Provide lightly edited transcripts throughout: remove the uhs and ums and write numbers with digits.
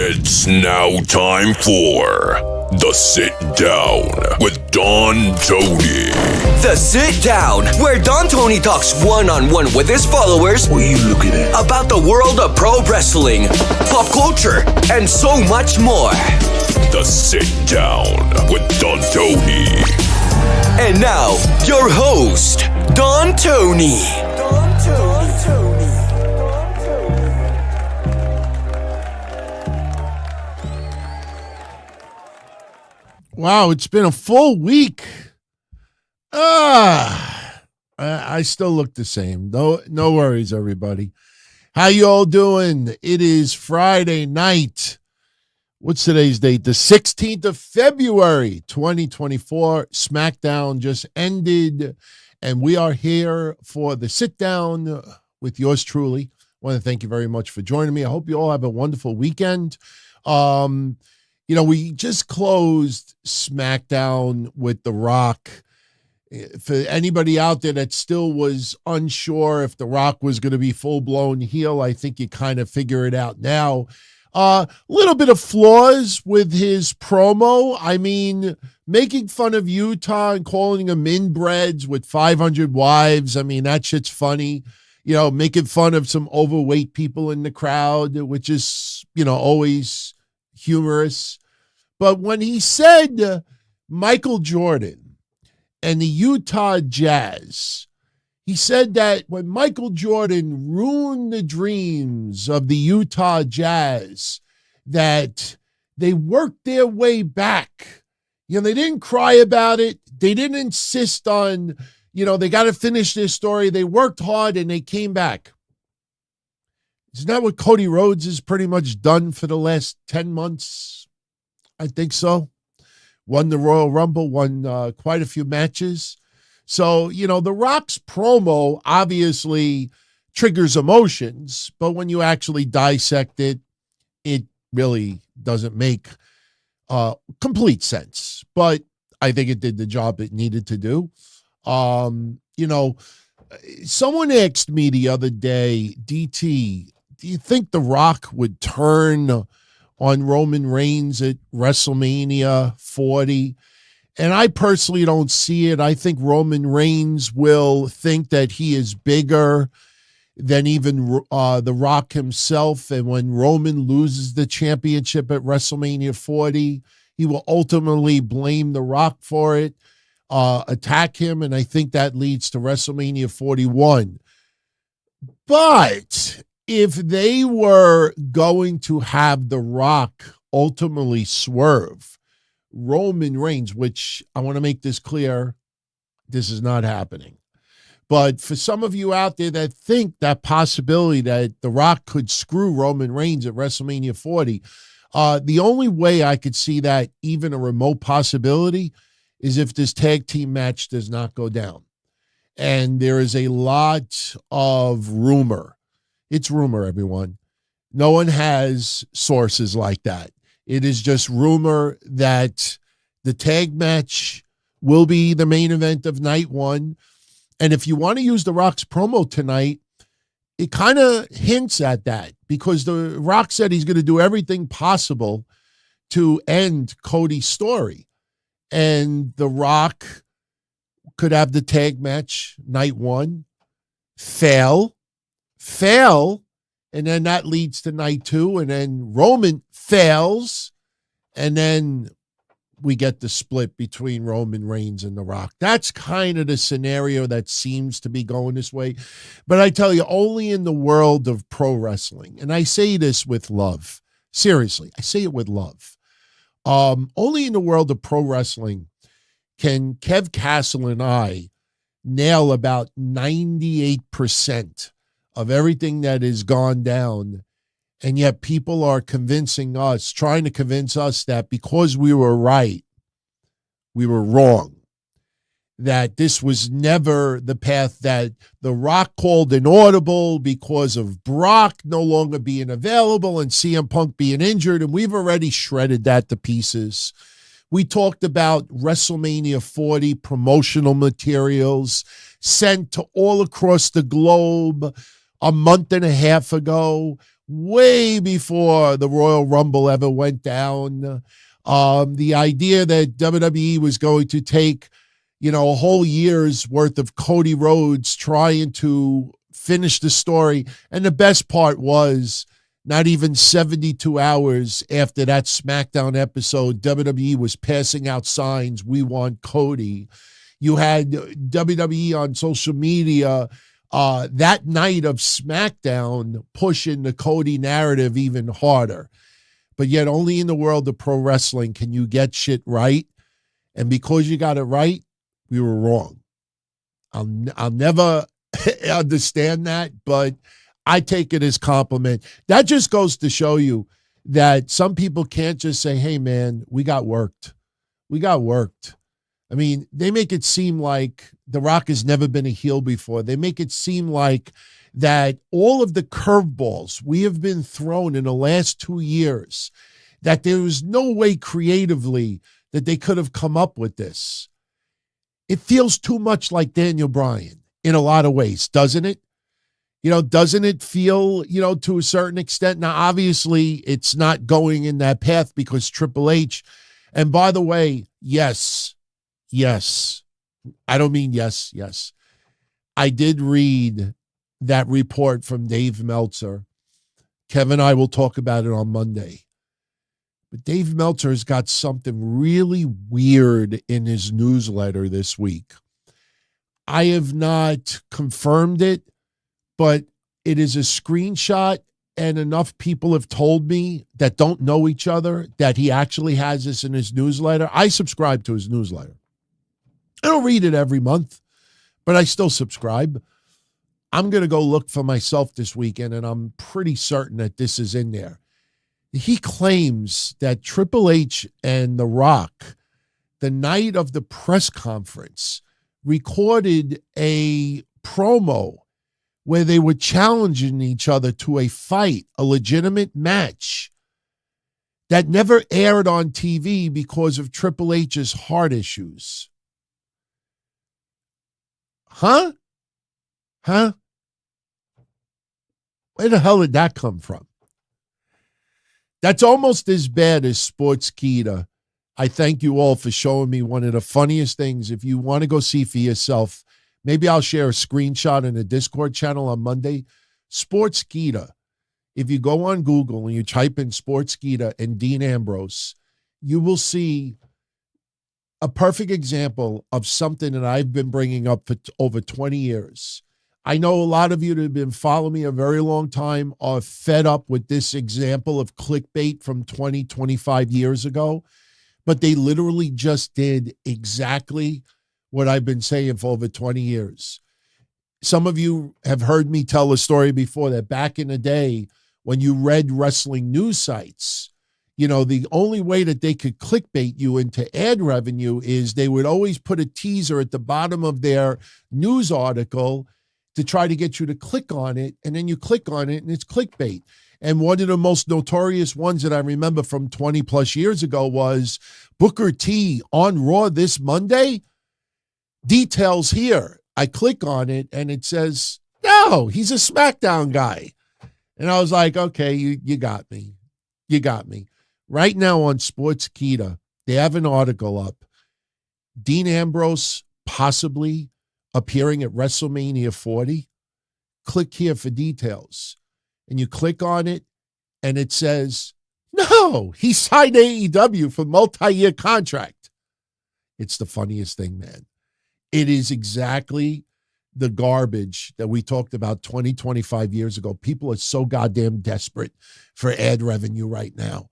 It's now time for The Sit Down with Don Tony. The Sit Down, where Don Tony talks one-on-one with his followers. What are you looking at? About the world of pro wrestling, pop culture, and so much more. The Sit Down with Don Tony. And now, your host, Don Tony. Wow, it's been a full week. I still look the same. No worries, everybody. How you all doing? It is Friday night. What's today's date? The 16th of February, 2024. SmackDown just ended, and we are here for the sit down with yours truly. I want to thank you very much for joining me. I hope you all have a wonderful weekend. We just closed SmackDown with The Rock. For anybody out there that still was unsure if The Rock was going to be full-blown heel, I think you kind of figure it out now. A little bit of flaws with his promo. I mean, making fun of Utah and calling them inbreds with 500 wives. I mean, that shit's funny. Making fun of some overweight people in the crowd, which is, always humorous. But when he said Michael Jordan and the Utah Jazz, he said that when Michael Jordan ruined the dreams of the Utah Jazz, that they worked their way back. They didn't cry about it. They didn't insist on, they got to finish their story. They worked hard and they came back. Isn't that what Cody Rhodes has pretty much done for the last 10 months? I think so. Won the Royal Rumble, won quite a few matches. So, The Rock's promo obviously triggers emotions, but when you actually dissect it, it really doesn't make complete sense. But I think it did the job it needed to do. Someone asked me the other day, DT, do you think The Rock would turn on Roman Reigns at WrestleMania 40? And I personally don't see it. I think Roman Reigns will think that he is bigger than even The Rock himself. And when Roman loses the championship at WrestleMania 40, he will ultimately blame The Rock for it, attack him. And I think that leads to WrestleMania 41. But if they were going to have The Rock ultimately swerve Roman Reigns, which I want to make this clear, this is not happening. But for some of you out there that think that possibility that The Rock could screw Roman Reigns at WrestleMania 40, the only way I could see that even a remote possibility is if this tag team match does not go down. And there is a lot of rumor. It's rumor, everyone. No one has sources like that. It is just rumor that the tag match will be the main event of night one. And if you want to use The Rock's promo tonight, it kind of hints at that because The Rock said he's going to do everything possible to end Cody's story. And The Rock could have the tag match night one, fail, and then that leads to night two, and then Roman fails, and then we get the split between Roman Reigns and The Rock. That's kind of the scenario that seems to be going this way. But I tell you, only in the world of pro wrestling, and I say this with love. Seriously, I say it with love. Only in the world of pro wrestling can Kev Castle and I nail about 98% of everything that has gone down, and yet people are trying to convince us that because we were right, we were wrong. That this was never the path that The Rock called an audible because of Brock no longer being available and CM Punk being injured, and we've already shredded that to pieces. We talked about WrestleMania 40 promotional materials sent to all across the globe a month and a half ago. way before the Royal Rumble ever went down. The idea that WWE was going to take, a whole year's worth of Cody Rhodes trying to finish the story. And the best part was not even 72 hours after that SmackDown episode, WWE was passing out signs, "We want Cody." You had WWE on social media that night of SmackDown pushing the Cody narrative even harder. But yet only in the world of pro wrestling can you get shit right. And because you got it right, we were wrong. I'll never understand that, but I take it as compliment. That just goes to show you that some people can't just say, "Hey, man, we got worked. We got worked." I mean, they make it seem like The Rock has never been a heel before. They make it seem like that all of the curveballs we have been thrown in the last 2 years, that there was no way creatively that they could have come up with this. It feels too much like Daniel Bryan in a lot of ways, doesn't it? Doesn't it feel, to a certain extent? Now, obviously, it's not going in that path because Triple H, and by the way, yes, I don't mean yes. I did read that report from Dave Meltzer. Kevin and I will talk about it on Monday. But Dave Meltzer has got something really weird in his newsletter this week. I have not confirmed it, but it is a screenshot, and enough people have told me that don't know each other that he actually has this in his newsletter. I subscribe to his newsletter. I don't read it every month, but I still subscribe. I'm going to go look for myself this weekend, and I'm pretty certain that this is in there. He claims that Triple H and The Rock, the night of the press conference, recorded a promo where they were challenging each other to a fight, a legitimate match that never aired on TV because of Triple H's heart issues. Huh? Where the hell did that come from? That's almost as bad as Sportskeeda. I thank you all for showing me one of the funniest things. If you want to go see for yourself, maybe I'll share a screenshot in the Discord channel on Monday. Sportskeeda. If you go on Google and you type in Sportskeeda and Dean Ambrose, you will see a perfect example of something that I've been bringing up for over 20 years. I know a lot of you that have been following me a very long time are fed up with this example of clickbait from 20, 25 years ago, but they literally just did exactly what I've been saying for over 20 years. Some of you have heard me tell a story before that back in the day when you read wrestling news sites, the only way that they could clickbait you into ad revenue is they would always put a teaser at the bottom of their news article to try to get you to click on it, and then you click on it and it's clickbait. And one of the most notorious ones that I remember from 20 plus years ago was Booker T on Raw this Monday. Details here. I click on it and it says, no, he's a SmackDown guy. And I was like, okay, you got me. You got me. Right now on Sportskeeda, they have an article up. Dean Ambrose possibly appearing at WrestleMania 40. Click here for details. And you click on it, and it says, no, he signed AEW for multi-year contract. It's the funniest thing, man. It is exactly the garbage that we talked about 20, 25 years ago. People are so goddamn desperate for ad revenue right now.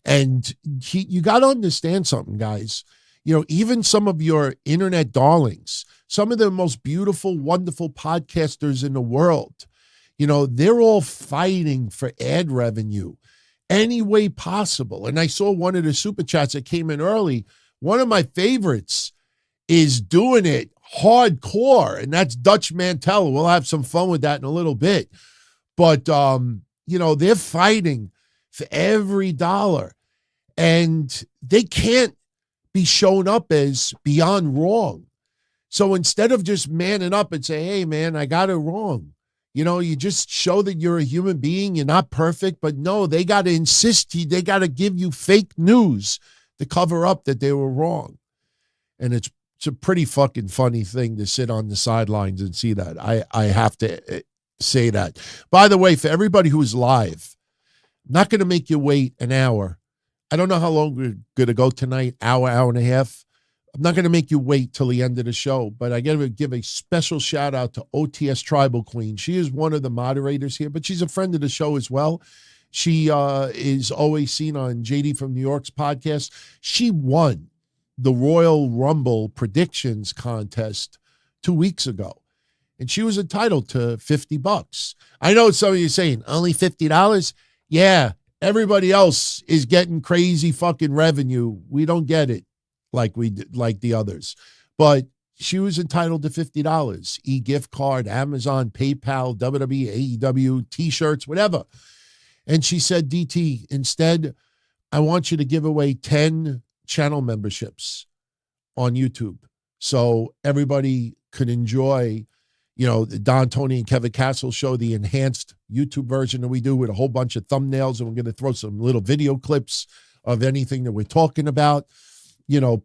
And you got to understand something, guys. Even some of your internet darlings, some of the most beautiful, wonderful podcasters in the world, they're all fighting for ad revenue any way possible. And I saw one of the super chats that came in early. One of my favorites is doing it hardcore, and that's Dutch Mantella. We'll have some fun with that in a little bit. But, they're fighting for every dollar, and they can't be shown up as beyond wrong. So instead of just manning up and say, hey, man, I got it wrong, You just show that you're a human being. You're not perfect, but no, they got to insist. They got to give you fake news to cover up that they were wrong. And it's a pretty fucking funny thing to sit on the sidelines and see that. I have to say that. By the way, for everybody who's live, I'm not going to make you wait an hour. I don't know how long we're going to go tonight, hour and a half. I'm not going to make you wait till the end of the show, but I got to give a special shout out to OTSTribalQueen. She is one of the moderators here, but she's a friend of the show as well. She is always seen on JD from New York's podcast. She won the Royal Rumble predictions contest 2 weeks ago, and she was entitled to $50. I know some of you saying, only $50? Yeah, everybody else is getting crazy fucking revenue. We don't get it like the others. But she was entitled to $50. E-gift card, Amazon, PayPal, WWE, AEW, T-shirts, whatever. And she said, DT, instead, I want you to give away 10 channel memberships on YouTube so everybody could enjoy, the Don, Tony, and Kevin Castle show, the enhanced YouTube version that we do with a whole bunch of thumbnails, and we're going to throw some little video clips of anything that we're talking about.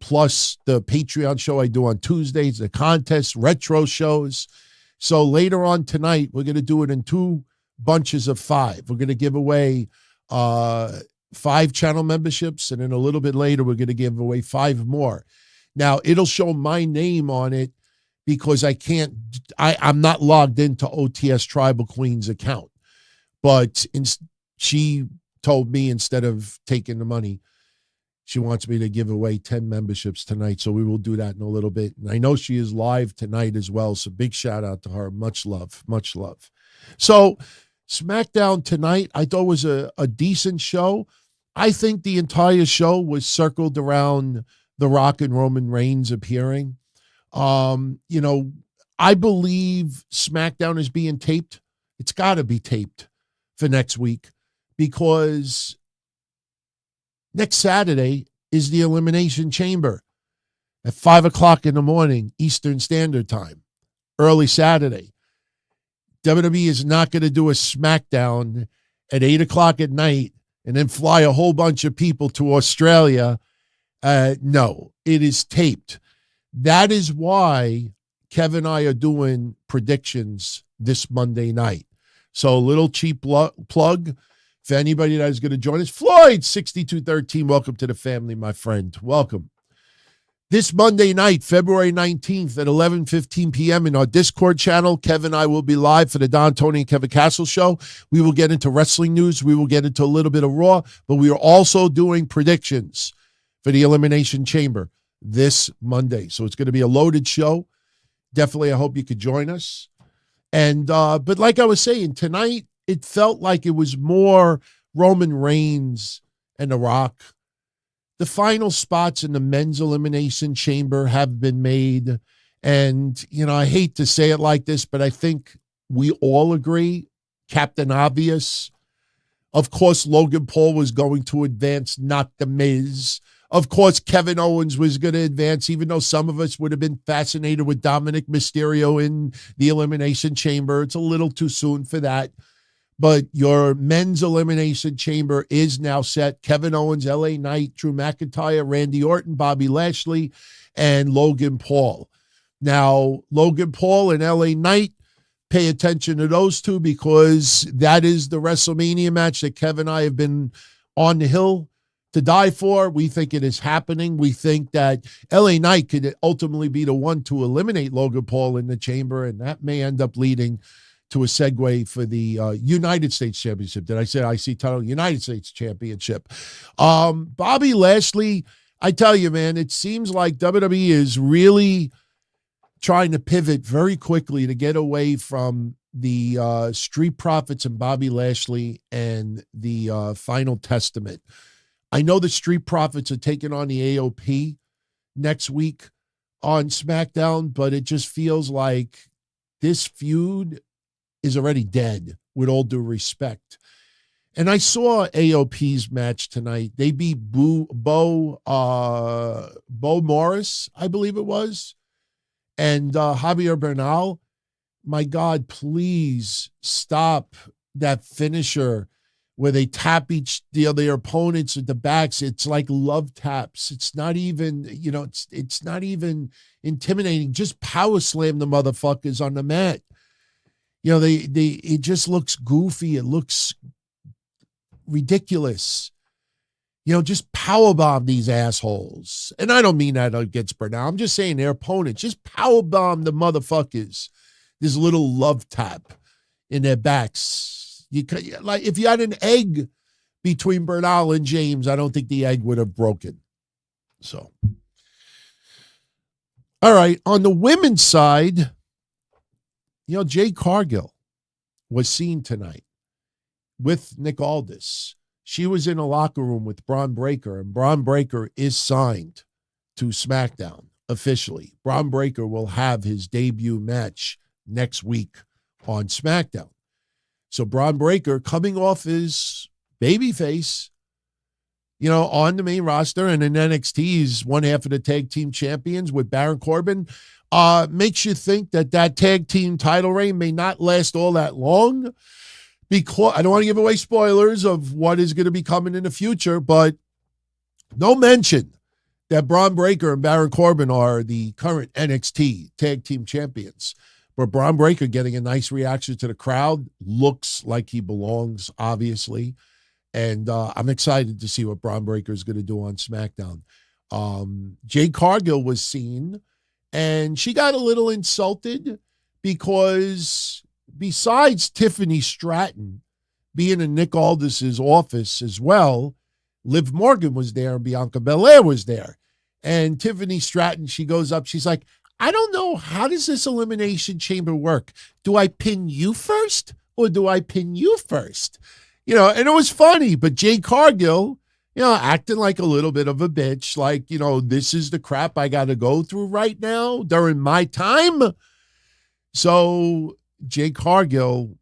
Plus the Patreon show I do on Tuesdays, the contest, retro shows. So later on tonight, we're going to do it in 2 bunches of 5. We're going to give away 5 channel memberships, and then a little bit later, we're going to give away 5 more. Now, it'll show my name on it because I'm not logged into OTSTribalQueen's account. But she told me instead of taking the money, she wants me to give away 10 memberships tonight, so we will do that in a little bit. And I know she is live tonight as well, so big shout out to her. Much love, much love. So SmackDown tonight, I thought was a decent show. I think the entire show was circled around The Rock and Roman Reigns appearing. I believe SmackDown is being taped. It's got to be taped for next week because next Saturday is the Elimination Chamber at 5 o'clock in the morning, Eastern Standard Time, early Saturday. WWE is not going to do a SmackDown at 8 o'clock at night and then fly a whole bunch of people to Australia. No, it is taped. That is why Kevin and I are doing predictions this Monday night. So a little cheap plug. For anybody that is going to join us, Floyd 6213, welcome to the family, my friend. Welcome. This Monday night, February 19th at 11:15 p.m. in our Discord channel, Kevin and I will be live for the Don, Tony, and Kevin Castle show. We will get into wrestling news. We will get into a little bit of Raw, but we are also doing predictions for the Elimination Chamber this Monday. So it's going to be a loaded show. Definitely, I hope you could join us. And but like I was saying, tonight, it felt like it was more Roman Reigns and The Rock. The final spots in the men's elimination chamber have been made. And, I hate to say it like this, but I think we all agree, Captain Obvious. Of course, Logan Paul was going to advance, not The Miz. Of course, Kevin Owens was going to advance, even though some of us would have been fascinated with Dominic Mysterio in the Elimination Chamber. It's a little too soon for that. But your men's elimination chamber is now set. Kevin Owens, LA Knight, Drew McIntyre, Randy Orton, Bobby Lashley, and Logan Paul. Now, Logan Paul and LA Knight, pay attention to those two because that is the WrestleMania match that Kevin and I have been on the hill to die for. We think it is happening. We think that LA Knight could ultimately be the one to eliminate Logan Paul in the chamber, and that may end up leading to a segue for the United States Championship. Did I say IC title? United States Championship. Bobby Lashley, I tell you, man, it seems like WWE is really trying to pivot very quickly to get away from the Street Profits and Bobby Lashley and the Final Testament. I know the Street Profits are taking on the AOP next week on SmackDown, but it just feels like this feud is already dead, with all due respect. And I saw AOP's match tonight. They beat Bo Morris, I believe it was, and Javier Bernal. my God, please stop that finisher where they tap their opponents at the backs. It's like love taps. It's not even, it's not even intimidating. Just power slam the motherfuckers on the mat. It just looks goofy. It looks ridiculous. Just powerbomb these assholes. And I don't mean that against Bernal. I'm just saying their opponents. Just powerbomb the motherfuckers. This little love tap in their backs. Like if you had an egg between Bernal and James, I don't think the egg would have broken. So, all right. On the women's side, Jade Cargill was seen tonight with Nick Aldis. She was in a locker room with Bron Breakker, and Bron Breakker is signed to SmackDown officially. Bron Breakker will have his debut match next week on SmackDown. So Bron Breakker coming off his babyface, on the main roster, and in NXT, he's one half of the tag team champions with Baron Corbin. Makes you think that tag team title reign may not last all that long, because I don't want to give away spoilers of what is going to be coming in the future, but no mention that Bron Breakker and Baron Corbin are the current NXT tag team champions. But Bron Breakker getting a nice reaction to the crowd, looks like he belongs, obviously. And I'm excited to see what Bron Breakker is going to do on SmackDown. Jade Cargill was seen, and she got a little insulted because besides Tiffany Stratton being in Nick Aldis's office as well, Liv Morgan was there and Bianca Belair was there. And Tiffany Stratton, she goes up, she's like, I don't know, how does this elimination chamber work? Do I pin you first or do I pin you first? And it was funny, but Jade Cargill, acting like a little bit of a bitch, like, this is the crap I got to go through right now during my time. So Jade Cargill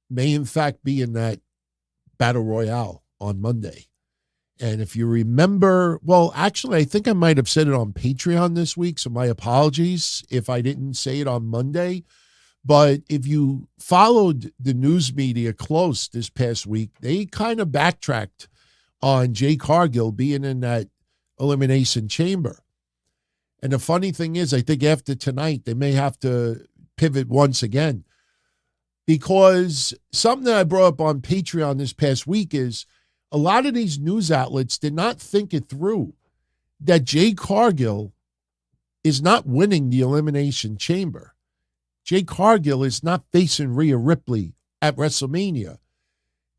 may in fact be in that Battle Royale on Monday. And if you remember, well, actually, I think I might have said it on Patreon this week, so my apologies if I didn't say it on Monday. But if you followed the news media close this past week, they kind of backtracked on Jade Cargill being in that elimination chamber. And the funny thing is, I think after tonight, they may have to pivot once again. Because something that I brought up on Patreon this past week is a lot of these news outlets did not think it through that Jade Cargill is not winning the elimination chamber. Jade Cargill is not facing Rhea Ripley at WrestleMania.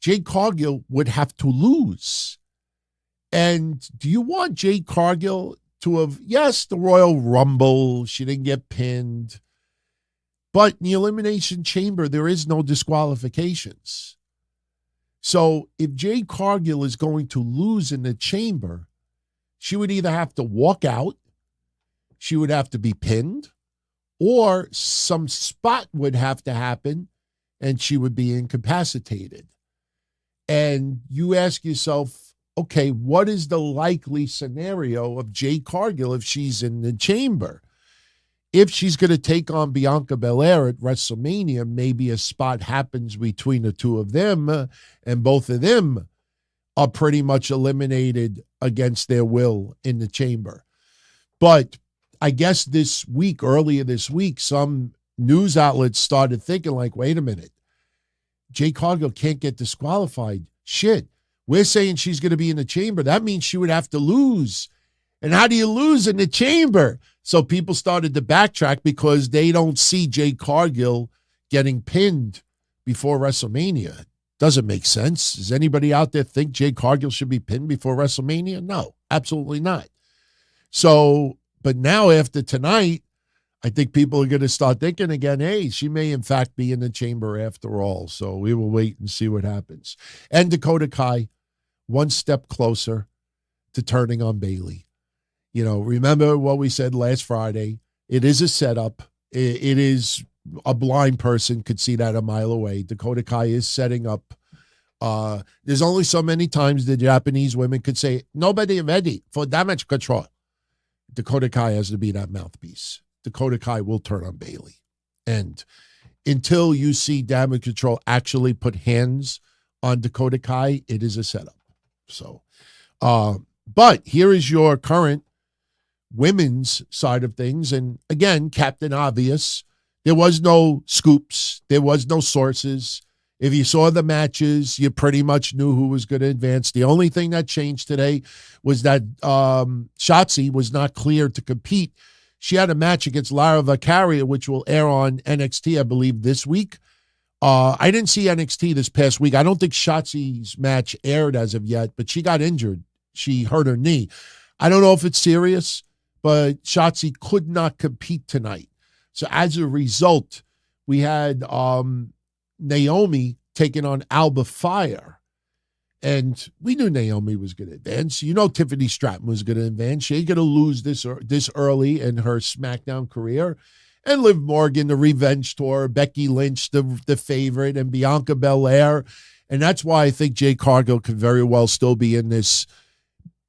Jade Cargill would have to lose. And do you want Jade Cargill to have, yes, the Royal Rumble, she didn't get pinned, but in the elimination chamber, there is no disqualifications. So if Jade Cargill is going to lose in the chamber, she would either have to walk out, she would have to be pinned, or some spot would have to happen and she would be incapacitated. And you ask yourself, okay, what is the likely scenario of Jade Cargill if she's in the chamber? If she's going to take on Bianca Belair at WrestleMania, maybe a spot happens between the two of them, and both of them are pretty much eliminated against their will in the chamber. But I guess earlier this week, some news outlets started thinking like, wait a minute, Jade Cargill can't get disqualified. Shit, we're saying she's going to be in the chamber. That means she would have to lose. And how do you lose in the chamber? So people started to backtrack because they don't see Jade Cargill getting pinned before WrestleMania. Doesn't make sense. Does anybody out there think Jade Cargill should be pinned before WrestleMania? No, absolutely not. So, but now after tonight, I think people are going to start thinking again, hey, she may in fact be in the chamber after all. So we will wait and see what happens. And Dakota Kai, one step closer to turning on Bayley. Remember what we said last Friday. It is a setup. It is a blind person could see that a mile away. Dakota Kai is setting up. There's only so many times the Japanese women could say, nobody ready for damage control. Dakota Kai has to be that mouthpiece. Dakota Kai will turn on Bayley. And until you see Damage Control actually put hands on Dakota Kai, it is a setup. So, but here is your current women's side of things. And again, Captain Obvious, there was no scoops. There was no sources. If you saw the matches, you pretty much knew who was going to advance. The only thing that changed today was that Shotzi was not cleared to compete. She had a match against Lara Vicaria, which will air on NXT, I believe, this week. I didn't see NXT this past week. I don't think Shotzi's match aired as of yet, but she got injured. She hurt her knee. I don't know if it's serious, but Shotzi could not compete tonight. So as a result, we had Naomi taking on Alba Fire. And we knew Naomi was going to advance. You know Tiffany Stratton was going to advance. She ain't going to lose this early in her SmackDown career. And Liv Morgan, the revenge tour, Becky Lynch, the favorite, and Bianca Belair. And that's why I think Jade Cargill could very well still be in this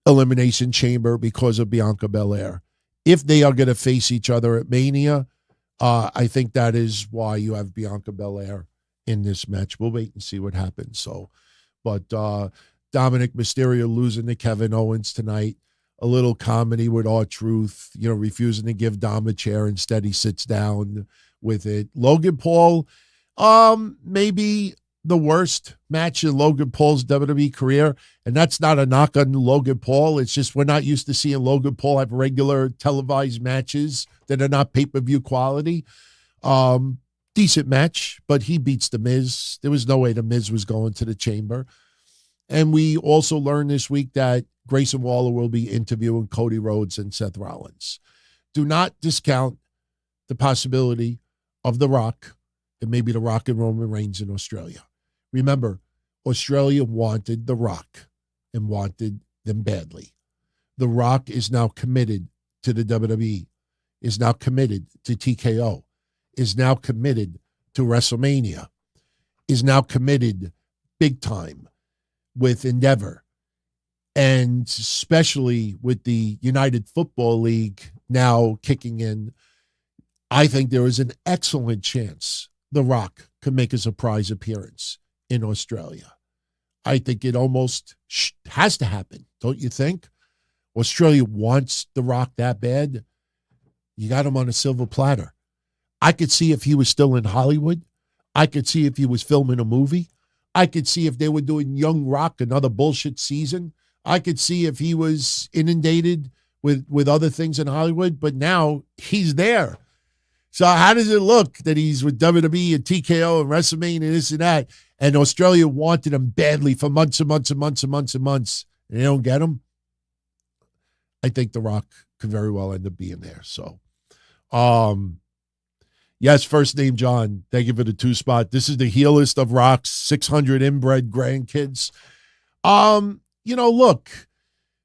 Elimination Chamber because of Bianca Belair. If they are going to face each other at Mania, I think that is why you have Bianca Belair in this match. We'll wait and see what happens. So, but Dominic Mysterio losing to Kevin Owens tonight. A little comedy with R-Truth, refusing to give Dom a chair. Instead, he sits down with it. Logan Paul, maybe the worst match in Logan Paul's WWE career. And that's not a knock on Logan Paul. It's just we're not used to seeing Logan Paul have regular televised matches that are not pay-per-view quality. Decent match, but he beats The Miz. There was no way The Miz was going to the chamber. And we also learned this week that Grayson Waller will be interviewing Cody Rhodes and Seth Rollins. Do not discount the possibility of The Rock and maybe The Rock and Roman Reigns in Australia. Remember, Australia wanted The Rock and wanted them badly. The Rock is now committed to the WWE, is now committed to TKO, is now committed to WrestleMania, is now committed big time with Endeavor. And especially with the United Football League now kicking in, I think there is an excellent chance The Rock could make a surprise appearance in Australia. I think it almost has to happen, don't you think? Australia wants The Rock that bad. You got him on a silver platter. I could see if he was still in Hollywood. I could see if he was filming a movie. I could see if they were doing Young Rock, another bullshit season. I could see if he was inundated with other things in Hollywood, but now he's there. So how does it look that he's with WWE and TKO and WrestleMania and this and that, and Australia wanted him badly for months and months and months and months and months, and they don't get him? I think The Rock could very well end up being there. So, yes, first name John. Thank you for the 2 spot. This is the heelest of Rock's 600 inbred grandkids. Look,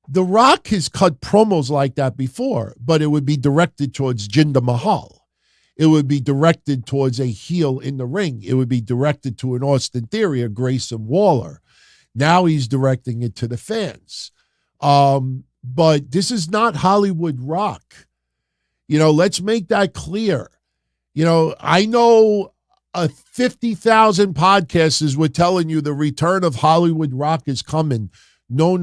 The Rock has cut promos like that before, but it would be directed towards Jinder Mahal. It would be directed towards a heel in the ring. It would be directed to an Austin Theory or Grayson Waller. Now he's directing it to the fans. But this is not Hollywood Rock. Let's make that clear. I know 50,000 podcasters were telling you the return of Hollywood Rock is coming. No.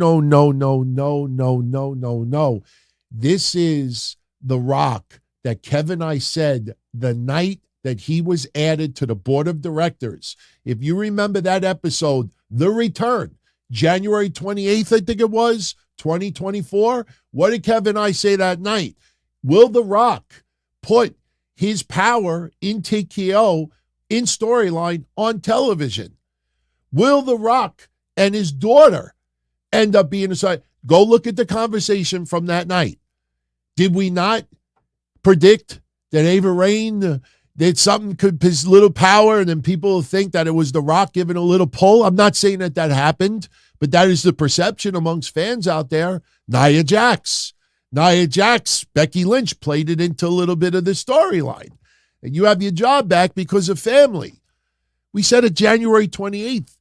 This is The Rock that Kevin I said the night that he was added to the board of directors. If you remember that episode, The Return, January 28th, I think it was, 2024. What did Kevin I say that night? Will The Rock put his power in TKO in storyline on television? Will The Rock and his daughter end up being aside? Go look at the conversation from that night. Did we not predict that Ava Raine did something, could his little power, and then people think that it was The Rock giving a little pull? I'm not saying that happened, but that is the perception amongst fans out there. Nia Jax, Becky Lynch played it into a little bit of the storyline. And you have your job back because of family. We said it January 28th.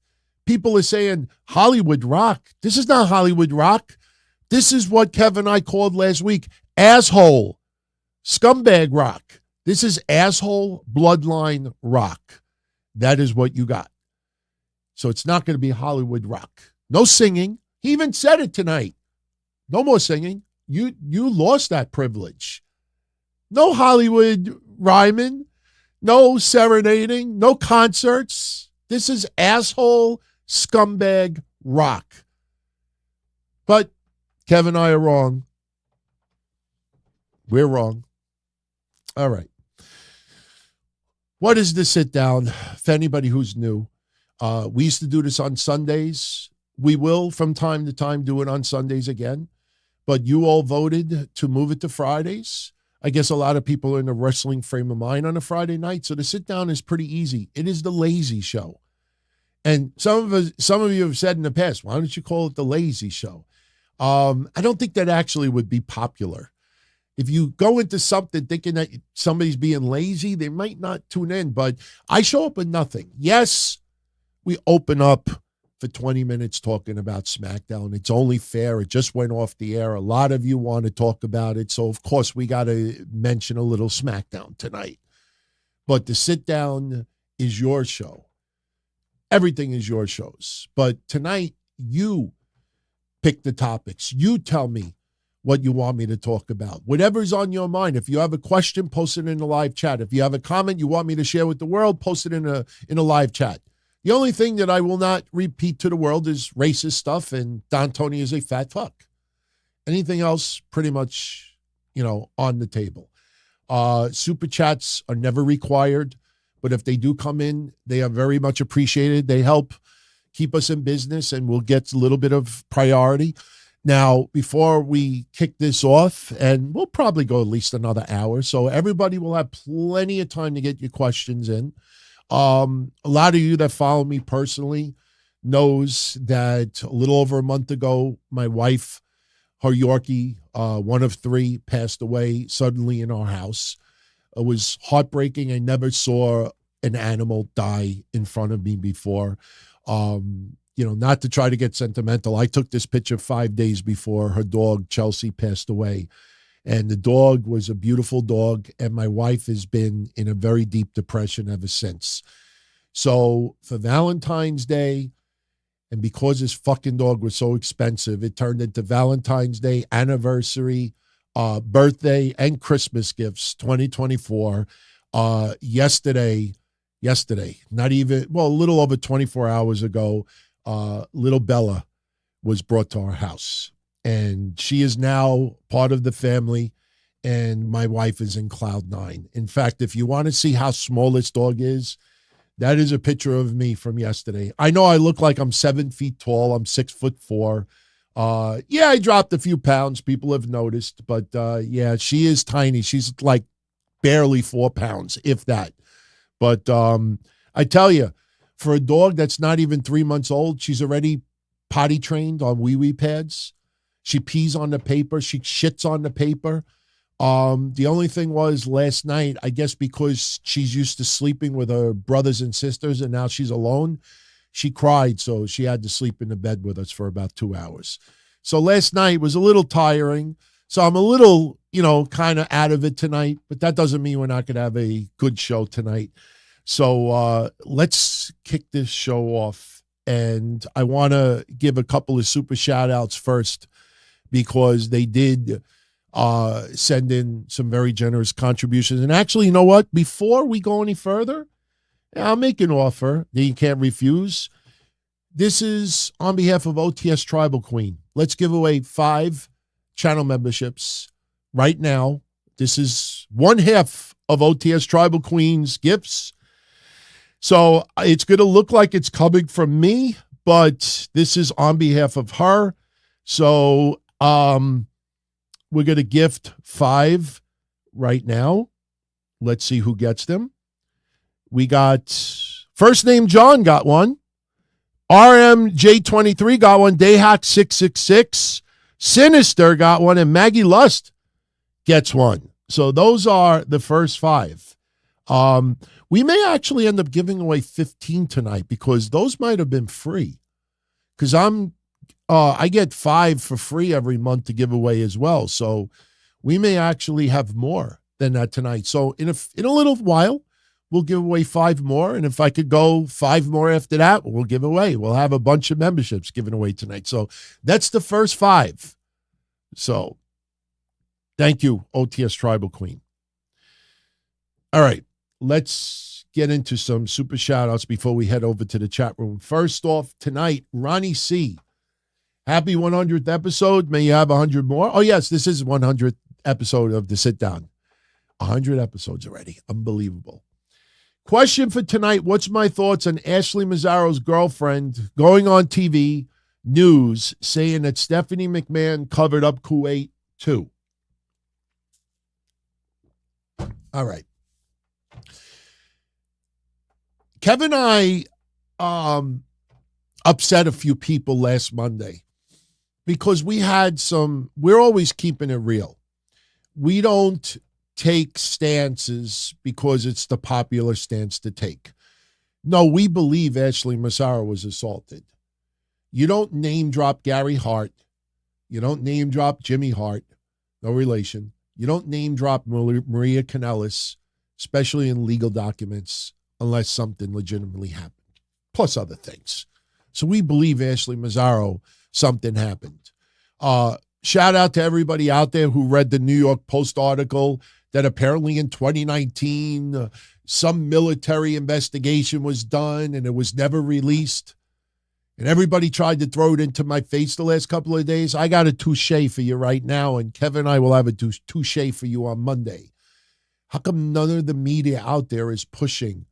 People are saying Hollywood Rock. This is not Hollywood Rock. This is what Kevin and I called last week. Asshole. Scumbag Rock. This is asshole Bloodline Rock. That is what you got. So it's not going to be Hollywood Rock. No singing. He even said it tonight. No more singing. You lost that privilege. No Hollywood rhyming. No serenading. No concerts. This is asshole scumbag rock. But Kevin and I are wrong. We're wrong. All right. What is the sit down? For anybody who's new, we used to do this on Sundays. We will from time to time do it on Sundays again. But you all voted to move it to Fridays. I guess a lot of people are in a wrestling frame of mind on a Friday night. So the sit down is pretty easy. It is the lazy show. And some of you have said in the past, why don't you call it the lazy show? I don't think that actually would be popular. If you go into something thinking that somebody's being lazy, they might not tune in. But I show up with nothing. Yes, we open up for 20 minutes talking about SmackDown. It's only fair. It just went off the air. A lot of you want to talk about it. So, of course, we got to mention a little SmackDown tonight. But the sit down is your show. Everything is your shows. But tonight, you pick the topics. You tell me what you want me to talk about. Whatever's on your mind. If you have a question, post it in the live chat. If you have a comment you want me to share with the world, post it in a live chat. The only thing that I will not repeat to the world is racist stuff, and Don Tony is a fat fuck. Anything else, pretty much, on the table. Super chats are never required, but if they do come in, they are very much appreciated. They help keep us in business, and we'll get a little bit of priority. Now, before we kick this off, and we'll probably go at least another hour, so everybody will have plenty of time to get your questions in. A lot of you that follow me personally knows that a little over a month ago, my wife, her Yorkie, one of three, passed away suddenly in our house. It was heartbreaking. I never saw an animal die in front of me before. Not to try to get sentimental. I took this picture 5 days before her dog, Chelsea, passed away. And the dog was a beautiful dog, and my wife has been in a very deep depression ever since. So for Valentine's Day, and because this fucking dog was so expensive, it turned into Valentine's Day, anniversary, birthday, and Christmas gifts, 2024. Yesterday, not even, a little over 24 hours ago, little Bella was brought to our house. And she is now part of the family, and my wife is in cloud nine. In fact, if you want to see how small this dog is, that is a picture of me from yesterday. I know I look like I'm 7 feet tall. I'm 6'4". I dropped a few pounds. People have noticed, but she is tiny. She's like barely 4 pounds, if that. But I tell you, for a dog that's not even 3 months old, she's already potty trained on wee-wee pads. She pees on the paper. She shits on the paper. The only thing was last night, I guess because she's used to sleeping with her brothers and sisters and now she's alone, she cried. So she had to sleep in the bed with us for about 2 hours. So last night was a little tiring. So I'm a little, kind of out of it tonight, but that doesn't mean we're not going to have a good show tonight. So let's kick this show off. And I want to give a couple of super shout outs first, because they did send in some very generous contributions. And actually, you know what? Before we go any further, I'll make an offer that you can't refuse. This is on behalf of OTSTribalQueen. Let's give away 5 channel memberships right now. This is one half of OTSTribalQueen's gifts. So it's going to look like it's coming from me, but this is on behalf of her. So we're going to gift 5 right now. Let's see who gets them. We got first name John got one. RMJ23 got one. Dayhack666. Sinister got one. And Maggie Lust gets one. So those are the first 5. We may actually end up giving away 15 tonight, because those might have been free. Because I get 5 for free every month to give away as well. So we may actually have more than that tonight. So in a little while, we'll give away 5 more. And if I could go 5 more after that, we'll give away. We'll have a bunch of memberships given away tonight. So that's the first 5. So thank you, OTSTribalQueen. All right, let's get into some super shout-outs before we head over to the chat room. First off, tonight, Ronnie C. Happy 100th episode. May you have 100 more. Oh, yes, this is 100th episode of The Sit Down. 100 episodes already. Unbelievable. Question for tonight. What's my thoughts on Ashley Mazzaro's girlfriend going on TV news saying that Stephanie McMahon covered up Kuwait too? All right. Kevin and I upset a few people last Monday because we're always keeping it real. We don't take stances because it's the popular stance to take. No, we believe Ashley Mazzaro was assaulted. You don't name drop Gary Hart. You don't name drop Jimmy Hart. No relation. You don't name drop Maria Kanellis, especially in legal documents, unless something legitimately happened, plus other things. So we believe Ashley Mazzaro, something happened. Shout out to everybody out there who read the New York Post article that apparently in 2019, some military investigation was done and it was never released. And everybody tried to throw it into my face the last couple of days. I got a touche for you right now, and Kevin and I will have a touche for you on Monday. How come none of the media out there is pushing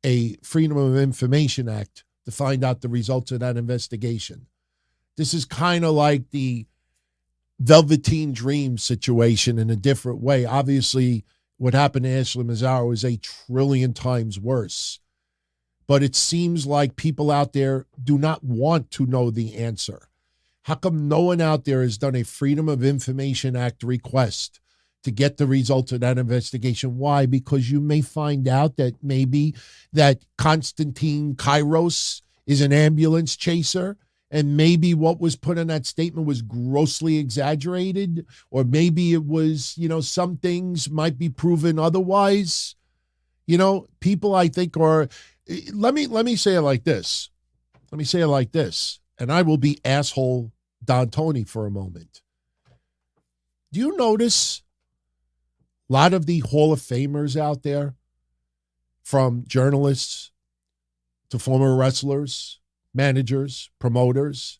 a Freedom of Information Act to find out the results of that investigation? This is kind of like the Velveteen Dream situation in a different way. Obviously, what happened to Ashley Mazzaro is 1 trillion times worse. But it seems like people out there do not want to know the answer. How come no one out there has done a Freedom of Information Act request to get the results of that investigation? Why? Because you may find out that maybe that Konstantin Kairos is an ambulance chaser, and maybe what was put in that statement was grossly exaggerated, or maybe it was, some things might be proven otherwise. People I think are, let me say it like this. And I will be asshole Don Tony for a moment. Do you notice a lot of the Hall of Famers out there, from journalists to former wrestlers, managers, promoters,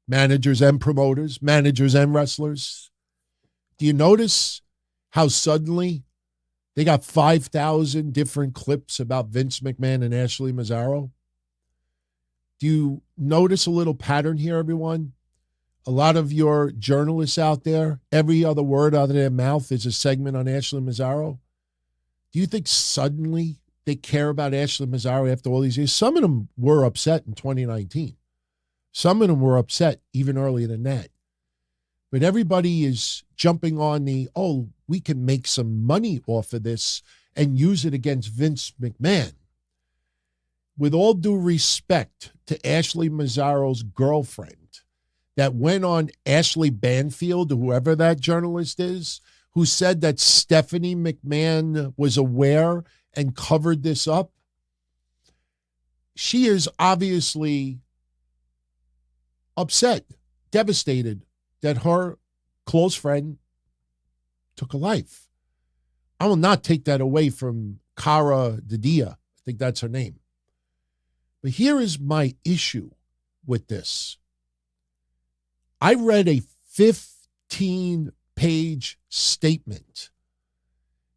managers and promoters, managers and wrestlers? Do you notice how suddenly they got 5,000 different clips about Vince McMahon and Ashley Mazzaro? Do you notice a little pattern here, everyone? A lot of your journalists out there, every other word out of their mouth is a segment on Ashley Mazzaro. Do you think suddenly they care about Ashley Mazzaro after all these years? Some of them were upset in 2019. Some of them were upset even earlier than that. But everybody is jumping on we can make some money off of this and use it against Vince McMahon. With all due respect to Ashley Mazzaro's girlfriend that went on Ashley Banfield, whoever that journalist is, who said that Stephanie McMahon was aware and covered this up, she is obviously upset, devastated that her close friend took a life. I will not take that away from Cara Didia. I think that's her name. But here is my issue with this. I read a 15-page statement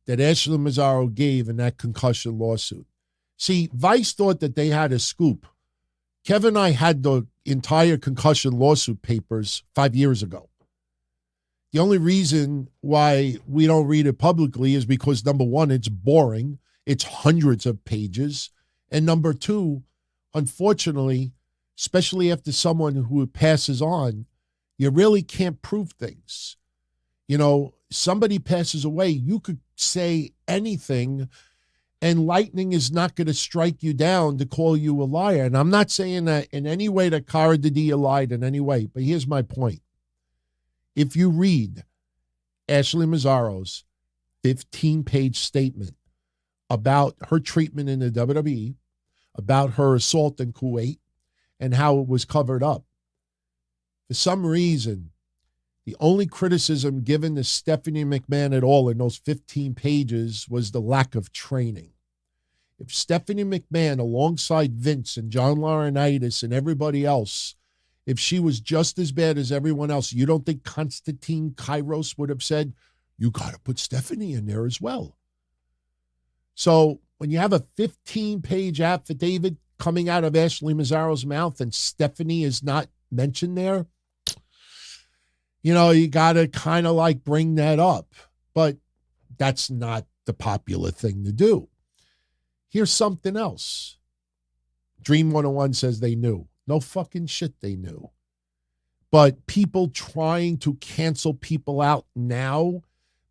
that Ashley Mazzaro gave in that concussion lawsuit. See, Vice thought that they had a scoop. Kevin and I had the entire concussion lawsuit papers 5 years ago. The only reason why we don't read it publicly is because, number one, it's boring. It's hundreds of pages. And number two, unfortunately, especially after someone who passes on, you really can't prove things. Somebody passes away, you could say anything, and lightning is not going to strike you down to call you a liar. And I'm not saying that in any way that Cara Didia lied in any way, but here's my point. If you read Ashley Mazzaro's 15-page statement about her treatment in the WWE, about her assault in Kuwait, and how it was covered up. For some reason, the only criticism given to Stephanie McMahon at all in those 15 pages was the lack of training. If Stephanie McMahon, alongside Vince and John Laurinaitis and everybody else, if she was just as bad as everyone else, you don't think Konstantin Kairos would have said, you got to put Stephanie in there as well? So when you have a 15-page affidavit coming out of Ashley Mazzaro's mouth and Stephanie is not mentioned there, you got to kind of like bring that up. But that's not the popular thing to do. Here's something else. Dream 101 says they knew. No fucking shit they knew. But people trying to cancel people out now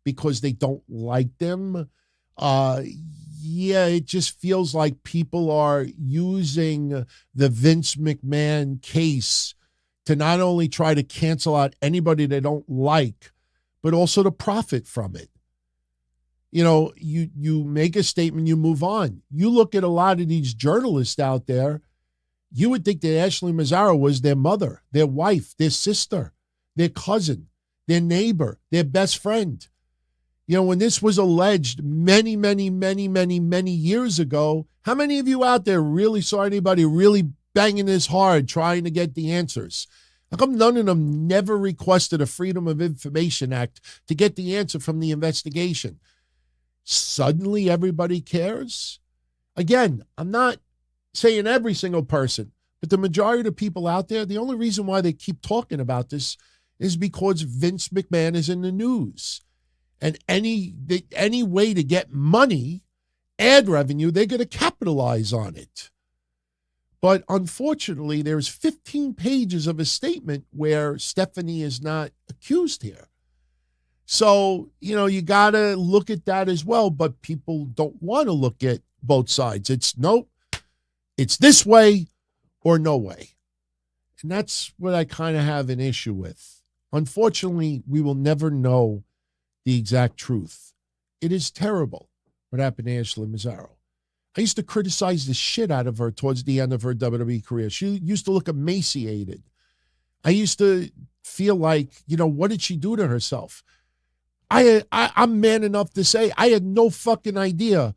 because they don't like them, it just feels like people are using the Vince McMahon case to not only try to cancel out anybody they don't like, but also to profit from it. You make a statement, you move on. You look at a lot of these journalists out there, you would think that Ashley Mazzaro was their mother, their wife, their sister, their cousin, their neighbor, their best friend. When this was alleged many, many, many, many, many years ago, how many of you out there really saw anybody really banging this hard trying to get the answers? How come none of them never requested a Freedom of Information Act to get the answer from the investigation? Suddenly everybody cares? Again, I'm not saying every single person, but the majority of the people out there, the only reason why they keep talking about this is because Vince McMahon is in the news. And any way to get money, ad revenue, they're going to capitalize on it. But unfortunately, there's 15 pages of a statement where Stephanie is not accused here. So, you got to look at that as well. But people don't want to look at both sides. It's nope, it's this way or no way. And that's what I kind of have an issue with. Unfortunately, we will never know the exact truth. It is terrible what happened to Ashley Mazzaro. I used to criticize the shit out of her towards the end of her WWE career. She used to look emaciated. I used to feel like, what did she do to herself? I'm man enough to say I had no fucking idea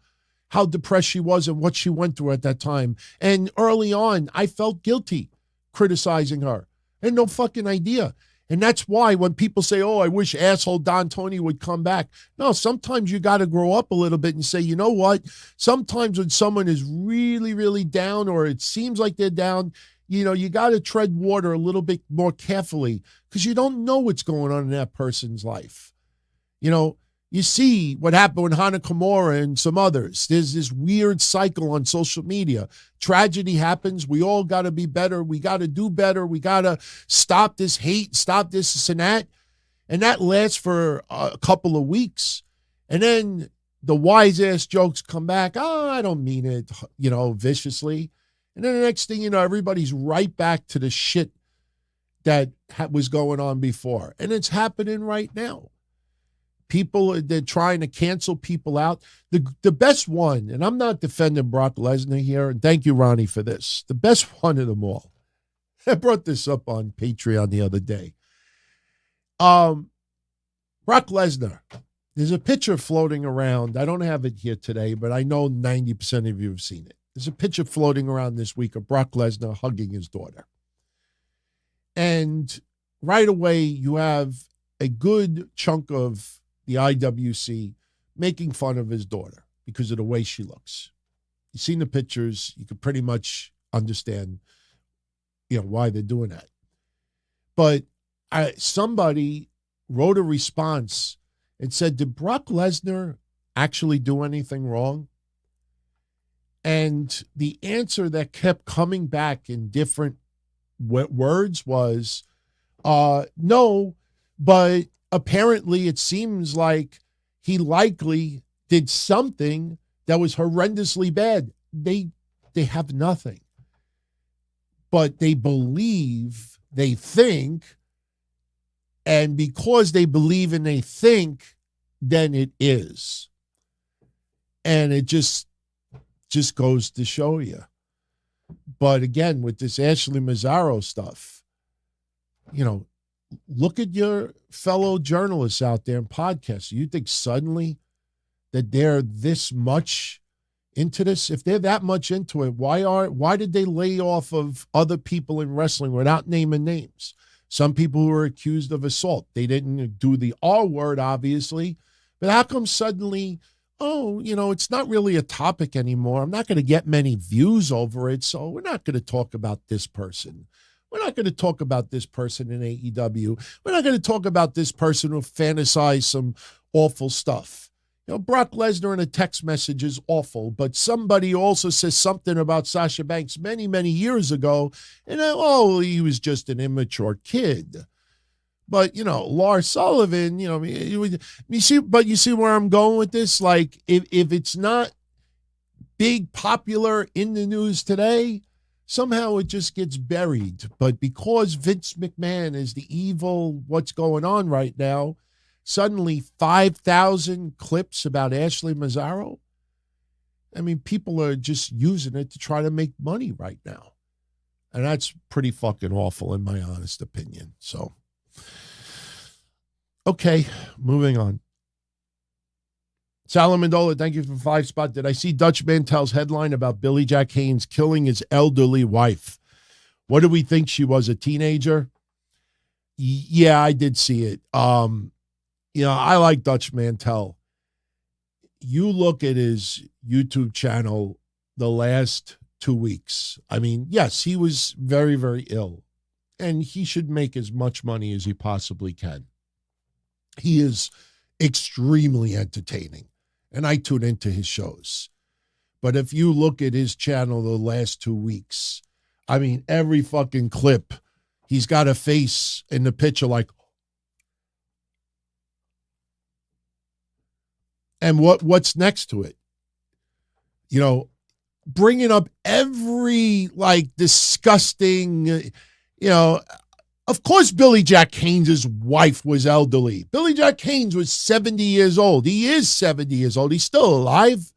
how depressed she was and what she went through at that time. And early on, I felt guilty criticizing her. I had no fucking idea. And that's why when people say, oh, I wish asshole Don Tony would come back. No, sometimes you got to grow up a little bit and say, you know what? Sometimes when someone is really, really down or it seems like they're down, you got to tread water a little bit more carefully because you don't know what's going on in that person's life. You see what happened with Hana Kimura and some others. There's this weird cycle on social media. Tragedy happens. We all got to be better. We got to do better. We got to stop this hate, stop this and that. And that lasts for a couple of weeks. And then the wise-ass jokes come back. Oh, I don't mean it, viciously. And then the next thing you know, everybody's right back to the shit that was going on before. And it's happening right now. People, they're trying to cancel people out. The best one, and I'm not defending Brock Lesnar here, and thank you, Ronnie, for this. The best one of them all. I brought this up on Patreon the other day. Brock Lesnar. There's a picture floating around. I don't have it here today, but I know 90% of you have seen it. There's a picture floating around this week of Brock Lesnar hugging his daughter. And right away, you have a good chunk of the IWC making fun of his daughter because of the way she looks. You've seen the pictures. You can pretty much understand, why they're doing that. But somebody wrote a response and said, did Brock Lesnar actually do anything wrong? And the answer that kept coming back in different words was, no, but apparently it seems like he likely did something that was horrendously bad. They have nothing. But they believe, they think, and because they believe and they think, than it is. And it just goes to show you. But again, with this Ashley Mazzaro stuff, look at your fellow journalists out there and podcasts. You think suddenly that they're this much into this? If they're that much into it, why did they lay off of other people in wrestling without naming names? Some people who were accused of assault. They didn't do the R word, obviously. But how come suddenly, it's not really a topic anymore. I'm not going to get many views over it, so we're not going to talk about this person. We're not going to talk about this person in AEW. We're not going to talk about this person who fantasized some awful stuff. Brock Lesnar in a text message is awful, but somebody also says something about Sasha Banks many, many years ago, and he was just an immature kid. But, Lars Sullivan, you see where I'm going with this? Like, if it's not big, popular in the news today, somehow it just gets buried. But because Vince McMahon is the evil what's going on right now, suddenly 5,000 clips about Ashley Mazzaro. I mean, people are just using it to try to make money right now. And that's pretty fucking awful in my honest opinion. So, okay, moving on. Sal Amendola, thank you for 5 spot. Did I see Dutch Mantel's headline about Billy Jack Haynes killing his elderly wife? What do we think? She was a teenager? Yeah, I did see it. I like Dutch Mantel. You look at his YouTube channel the last 2 weeks. I mean, yes, he was very, very ill, and he should make as much money as he possibly can. He is extremely entertaining, and I tune into his shows. But if you look at his channel the last 2 weeks, I mean, every fucking clip, he's got a face in the picture like, and what's next to it? Bringing up every, disgusting, of course Billy Jack Haynes' wife was elderly. Billy Jack Haynes was 70 years old. He is 70 years old. He's still alive.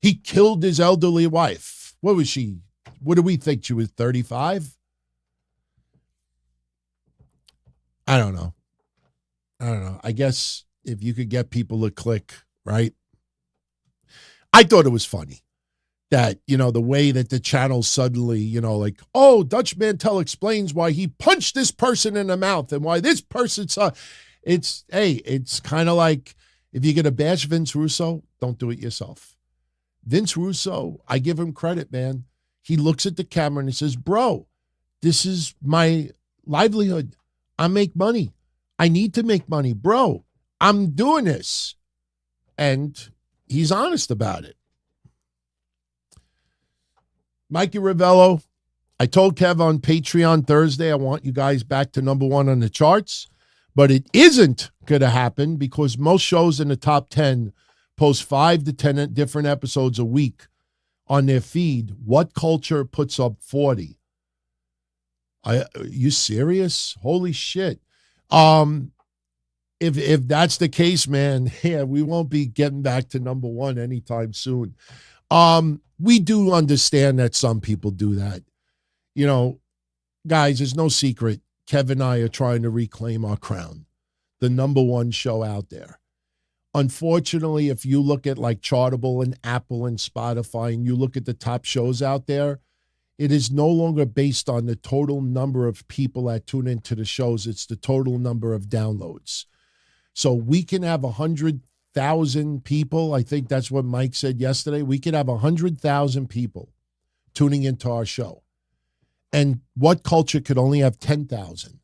He killed his elderly wife. What was she? What do we think? She was 35? I don't know. I guess if you could get people to click, right? I thought it was funny that, the way that the channel suddenly, Dutch Mantel explains why he punched this person in the mouth and why this person saw. It's kind of like if you're going to bash Vince Russo, don't do it yourself. Vince Russo, I give him credit, man. He looks at the camera and he says, bro, this is my livelihood. I make money. I need to make money. Bro, I'm doing this. And he's honest about it. Mikey Ravello, I told Kev on Patreon Thursday, I want you guys back to number 1 on the charts, but it isn't going to happen because most shows in the top 10 post 5 to 10 different episodes a week on their feed. What Culture puts up 40. Are you serious? Holy shit. If that's the case, man, yeah, we won't be getting back to number 1 anytime soon. We do understand that some people do that. Guys, there's no secret. Kev and I are trying to reclaim our crown, the number 1 show out there. Unfortunately, if you look at like Chartable and Apple and Spotify and you look at the top shows out there, it is no longer based on the total number of people that tune into the shows. It's the total number of downloads. So we can have 100,000 people. I think that's what Mike said yesterday. We could have 100,000 people tuning into our show. And What Culture could only have 10,000.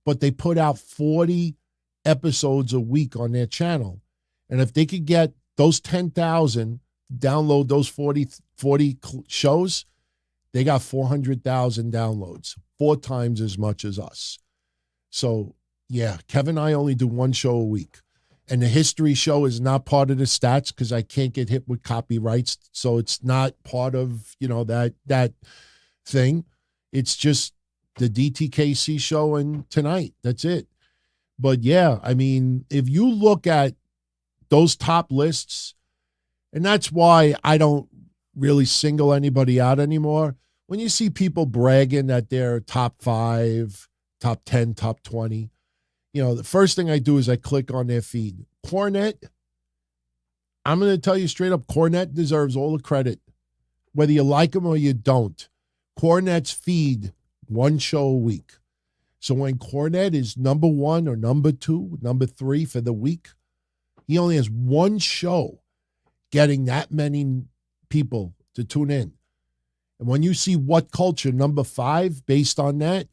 But they put out 40 episodes a week on their channel. And if they could get those 10,000, download those 40 shows, they got 400,000 downloads, 4 times as much as us. So, yeah, Kevin and I only do 1 show a week. And the history show is not part of the stats because I can't get hit with copyrights. So it's not part of, that thing. It's just the DTKC show and tonight. That's it. But yeah, I mean, if you look at those top lists, and that's why I don't really single anybody out anymore. When you see people bragging that they're top 5, top 10, top 20, the first thing I do is I click on their feed. Cornette, I'm going to tell you straight up, Cornette deserves all the credit, whether you like him or you don't. Cornette's feed, one show a week. So when Cornette is number 1 or number 2, number 3 for the week, he only has one show getting that many people to tune in. And when you see What Culture, number 5, based on that,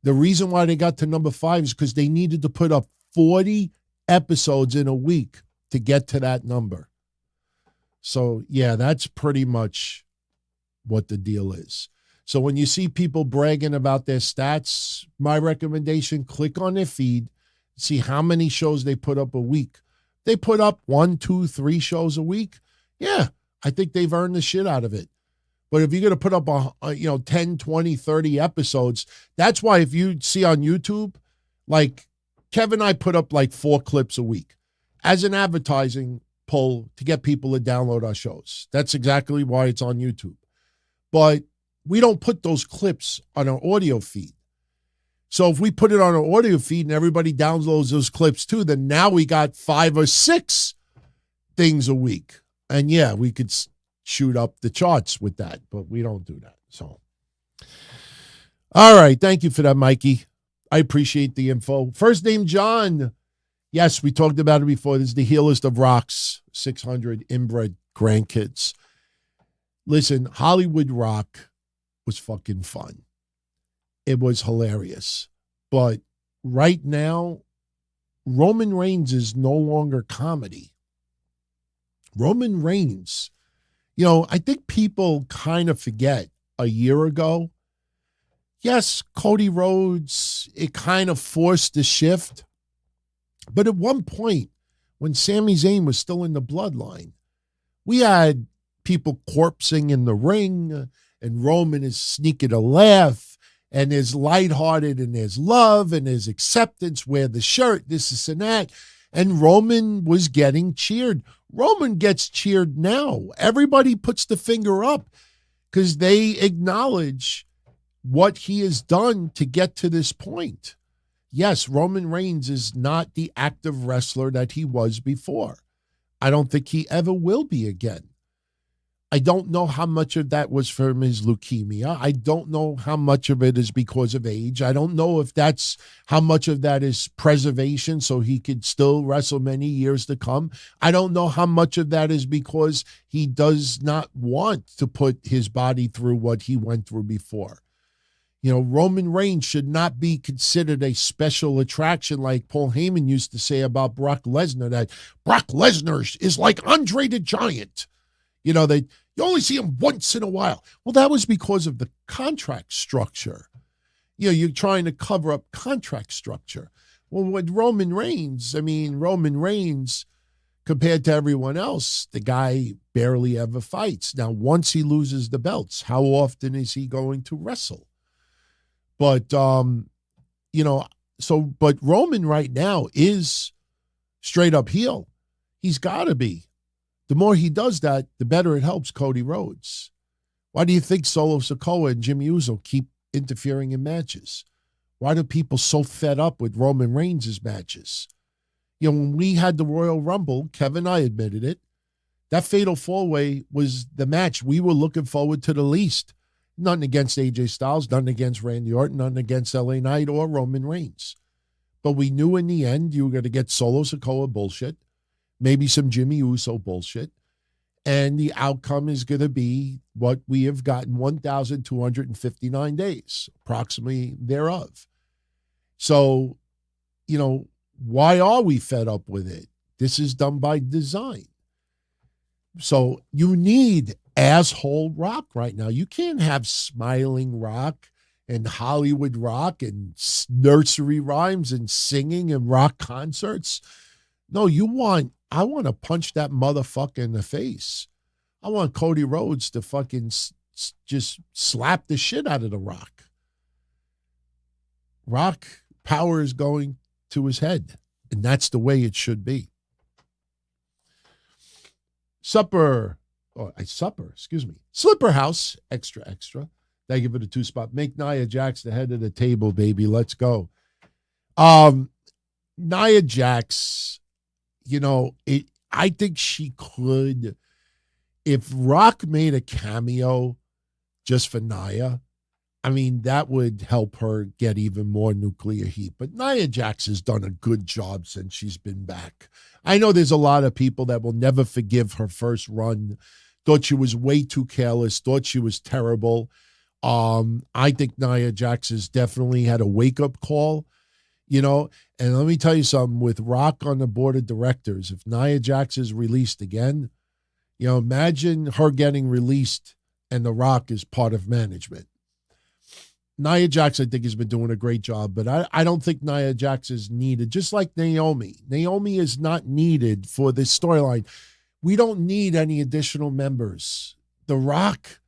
the reason why they got to number 5 is because they needed to put up 40 episodes in a week to get to that number. So, yeah, that's pretty much what the deal is. So when you see people bragging about their stats, my recommendation, click on their feed, see how many shows they put up a week. They put up 1, 2, 3 shows a week. Yeah, I think they've earned the shit out of it. But if you're going to put up 10, 20, 30 episodes, that's why if you see on YouTube, like Kevin and I put up like 4 clips a week as an advertising pull to get people to download our shows. That's exactly why it's on YouTube. But we don't put those clips on our audio feed. So if we put it on our audio feed and everybody downloads those clips too, then now we got 5 or 6 things a week. And yeah, we could shoot up the charts with that, but we don't do that. So, all right. Thank you for that, Mikey. I appreciate the info. First name, John. Yes, we talked about it before. This is the heelest of rocks, 600 inbred grandkids. Listen, Hollywood Rock was fucking fun. It was hilarious. But right now, Roman Reigns is no longer comedy. Roman Reigns, I think people kind of forget a year ago. Yes, Cody Rhodes, it kind of forced the shift. But at one point, when Sami Zayn was still in the bloodline, we had people corpsing in the ring, and Roman is sneaking a laugh, and there's lighthearted, and there's love, and there's acceptance, wear the shirt, this and that. And Roman was getting cheered. Roman gets cheered now. Everybody puts the finger up because they acknowledge what he has done to get to this point. Yes, Roman Reigns is not the active wrestler that he was before. I don't think he ever will be again. I don't know how much of that was from his leukemia. I don't know how much of it is because of age. I don't know if that's how much of that is preservation so he could still wrestle many years to come. I don't know how much of that is because he does not want to put his body through what he went through before. Roman Reigns should not be considered a special attraction like Paul Heyman used to say about Brock Lesnar, that Brock Lesnar is like Andre the Giant. You only see him once in a while. Well, that was because of the contract structure. You're trying to cover up contract structure. Well, with Roman Reigns, compared to everyone else, the guy barely ever fights. Now, once he loses the belts, how often is he going to wrestle? But, but Roman right now is straight up heel. He's got to be. The more he does that, the better it helps Cody Rhodes. Why do you think Solo Sikoa and Jimmy Uso keep interfering in matches? Why do people so fed up with Roman Reigns' matches? When we had the Royal Rumble, Kevin and I admitted it, that Fatal 4-Way was the match we were looking forward to the least. Nothing against AJ Styles, nothing against Randy Orton, nothing against LA Knight or Roman Reigns. But we knew in the end you were going to get Solo Sikoa bullshit, maybe some Jimmy Uso bullshit, and the outcome is going to be what we have gotten 1,259 days, approximately thereof. So, why are we fed up with it? This is done by design. So you need asshole Rock right now. You can't have smiling Rock and Hollywood Rock and nursery rhymes and singing and rock concerts. No, I want to punch that motherfucker in the face. I want Cody Rhodes to fucking just slap the shit out of the Rock. Rock power is going to his head. And that's the way it should be. Slipper House, extra. Thank you for the 2-spot. Make Nia Jax the head of the table, baby. Let's go. Nia Jax, I think she could, if Rock made a cameo just for Nia, I mean, that would help her get even more nuclear heat. But Nia Jax has done a good job since she's been back. I know there's a lot of people that will never forgive her first run, thought she was way too careless, thought she was terrible. I think Nia Jax has definitely had a wake-up call, and let me tell you something, with Rock on the board of directors, if Nia Jax is released again, imagine her getting released and The Rock is part of management. Nia Jax, I think, has been doing a great job, but I don't think Nia Jax is needed, just like Naomi. Naomi is not needed for this storyline. We don't need any additional members. The Rock,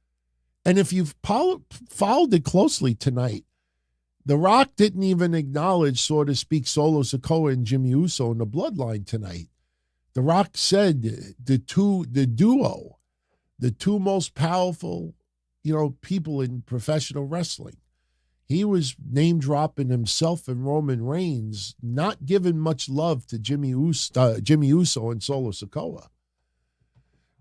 and if you've followed it closely tonight, The Rock didn't even acknowledge, so to speak, Solo Sikoa and Jimmy Uso in the Bloodline tonight. The Rock said the duo, the two most powerful, people in professional wrestling. He was name-dropping himself and Roman Reigns, not giving much love to Jimmy Uso and Solo Sikoa.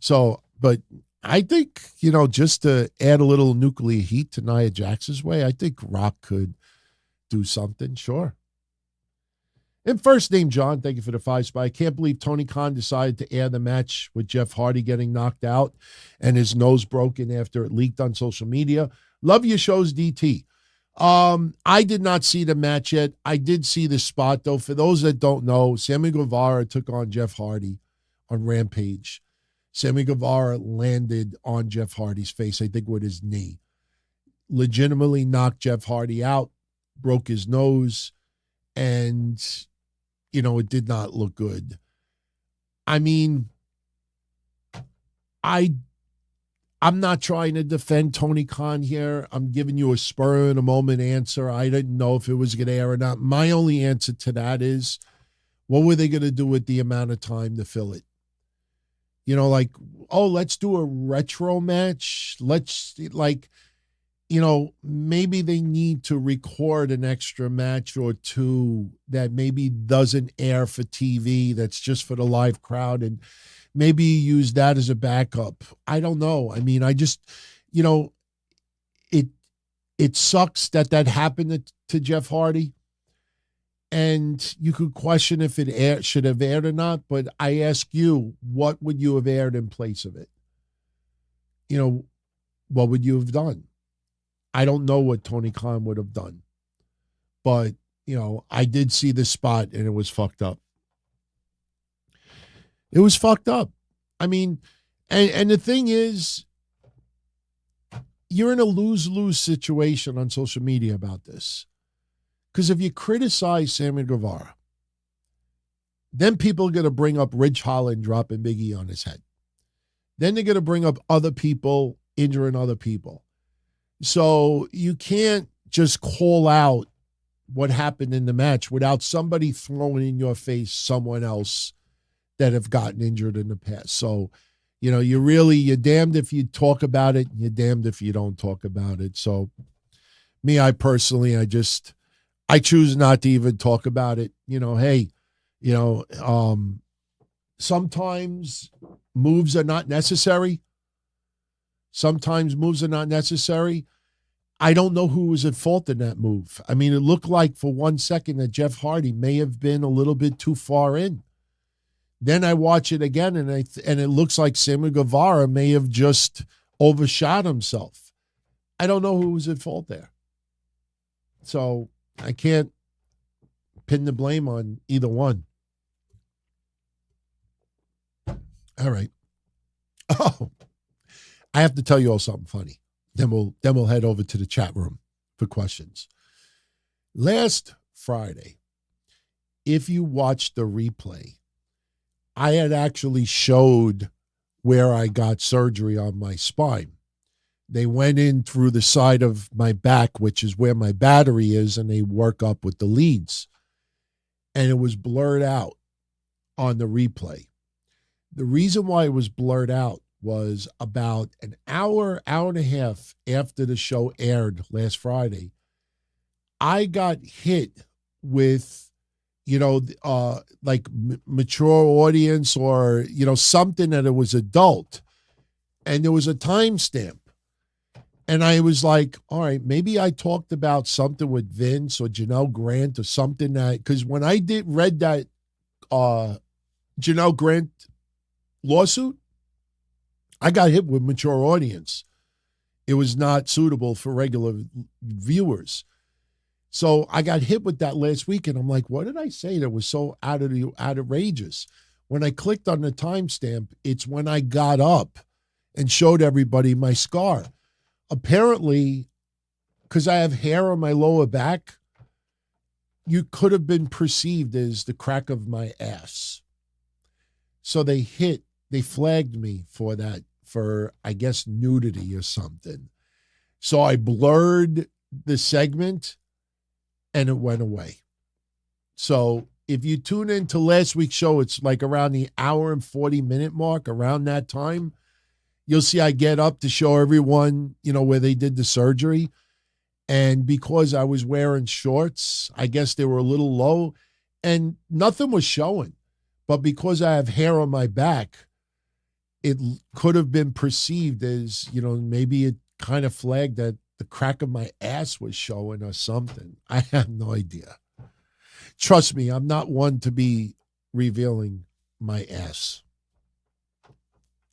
So, but I think, just to add a little nuclear heat to Nia Jax's way, I think Rock could do something, sure. And first name John, thank you for the 5-spot. I can't believe Tony Khan decided to air the match with Jeff Hardy getting knocked out and his nose broken after it leaked on social media. Love your shows, DT. I did not see the match yet. I did see the spot, though. For those that don't know, Sammy Guevara took on Jeff Hardy on Rampage. Sammy Guevara landed on Jeff Hardy's face, I think with his knee. Legitimately knocked Jeff Hardy out, broke his nose, and, it did not look good. I mean, I'm not trying to defend Tony Khan here. I'm giving you a spur in a moment answer. I didn't know if it was going to air or not. My only answer to that is, what were they going to do with the amount of time to fill it? Let's do a retro match. Maybe they need to record an extra match or two that maybe doesn't air for TV, that's just for the live crowd, and maybe use that as a backup. I don't know. I mean, I just, it sucks that happened to Jeff Hardy. And you could question if it should have aired or not, but I ask you, what would you have aired in place of it? What would you have done? I don't know what Tony Khan would have done. But, I did see the spot and it was fucked up. It was fucked up. I mean, and the thing is, you're in a lose-lose situation on social media about this. Because if you criticize Sammy Guevara, then people are going to bring up Ridge Holland dropping Big E on his head. Then they're going to bring up other people injuring other people. So you can't just call out what happened in the match without somebody throwing in your face someone else that have gotten injured in the past. So, you're damned if you talk about it, and you're damned if you don't talk about it. So me, I personally, I choose not to even talk about it. Sometimes moves are not necessary. Sometimes moves are not necessary. I don't know who was at fault in that move. I mean, it looked like for 1 second that Jeff Hardy may have been a little bit too far in. Then I watch it again, and it looks like Sammy Guevara may have just overshot himself. I don't know who was at fault there. So I can't pin the blame on either one. All right. Oh, I have to tell you all something funny. Then we'll head over to the chat room for questions. Last Friday, if you watched the replay, I had actually showed where I got surgery on my spine. They went in through the side of my back, which is where my battery is, and they work up with the leads. and it was blurred out on the replay. The reason why it was blurred out was about an hour and a half after the show aired last Friday, I got hit with, like mature audience or, something that it was adult. And there was a timestamp. And I was like, all right, maybe I talked about something with Vince or Janelle Grant or something that, because when I read that Janelle Grant lawsuit, I got hit with mature audience. It was not suitable for regular viewers. So I got hit with that last week, and I'm like, what did I say that was so outrageous? When I clicked on the timestamp, it's when I got up and showed everybody my scar. Apparently, because I have hair on my lower back, you could have been perceived as the crack of my ass. So they flagged me for that, for, I guess, nudity or something. So I blurred the segment, and it went away. So if you tune into last week's show, it's like around the hour and 40-minute mark, around that time. You'll see I get up to show everyone, where they did the surgery. And because I was wearing shorts, I guess they were a little low, and nothing was showing. But because I have hair on my back, it could have been perceived as, maybe it kind of flagged that the crack of my ass was showing or something. I have no idea. Trust me, I'm not one to be revealing my ass.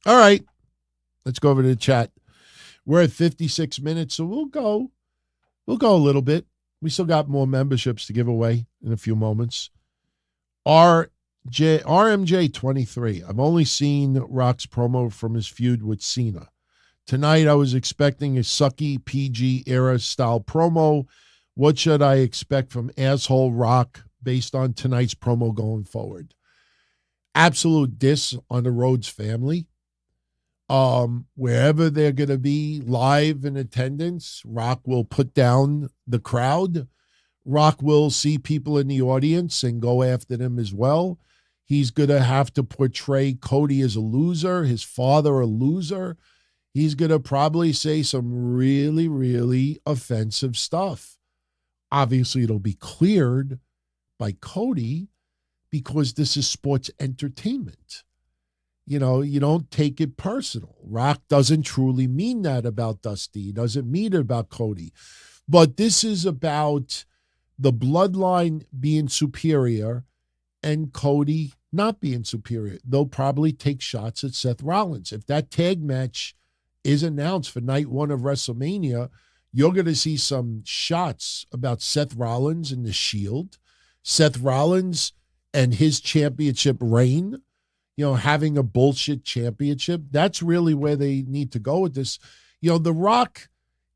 All right, let's go over to the chat. We're at 56 minutes, so we'll go a little bit. We still got more memberships to give away in a few moments. RMJ23. I've only seen Rock's promo from his feud with Cena. Tonight, I was expecting a sucky PG era style promo. What should I expect from asshole Rock based on tonight's promo going forward? Absolute diss on the Rhodes family. Wherever they're going to be live in attendance, Rock will put down the crowd. Rock will see people in the audience and go after them as well. He's going to have to portray Cody as a loser, his father a loser. He's going to probably say some really, really offensive stuff. Obviously, it'll be cleared by Cody because this is sports entertainment. You don't take it personal. Rock doesn't truly mean that about Dusty. He doesn't mean it about Cody. But this is about the bloodline being superior and Cody not being superior. They'll probably take shots at Seth Rollins. If that tag match is announced for night one of WrestleMania, you're going to see some shots about Seth Rollins and the Shield, Seth Rollins and his championship reign, having a bullshit championship. That's really where they need to go with this. The Rock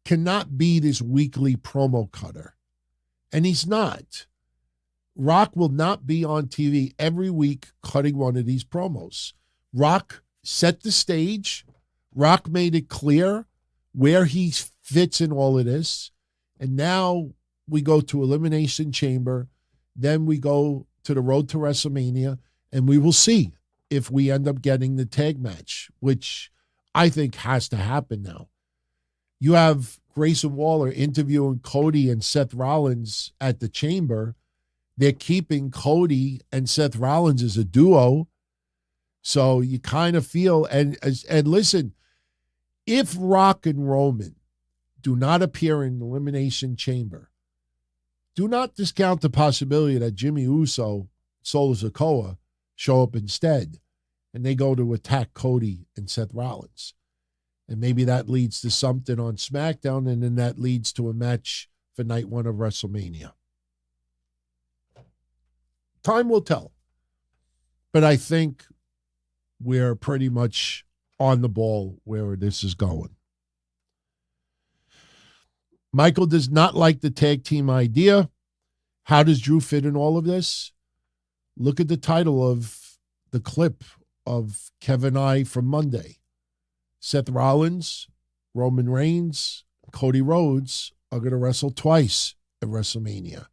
cannot be this weekly promo cutter, and he's not. Rock will not be on TV every week cutting one of these promos. Rock set the stage. Rock made it clear where he fits in all of this. And now we go to Elimination Chamber. Then we go to the road to WrestleMania, and we will see if we end up getting the tag match, which I think has to happen now. You have Grayson Waller interviewing Cody and Seth Rollins at the Chamber. They're keeping Cody and Seth Rollins as a duo. So you kind of feel, and listen, if Rock and Roman do not appear in the Elimination Chamber, do not discount the possibility that Jimmy Uso, Solo Sikoa, show up instead, and they go to attack Cody and Seth Rollins. And maybe that leads to something on SmackDown, and then that leads to a match for night one of WrestleMania. Time will tell. But I think we're pretty much on the ball where this is going. Michael does not like the tag team idea. How does Drew fit in all of this? Look at the title of the clip of Kevin I from Monday. Seth Rollins, Roman Reigns, Cody Rhodes are going to wrestle twice at WrestleMania.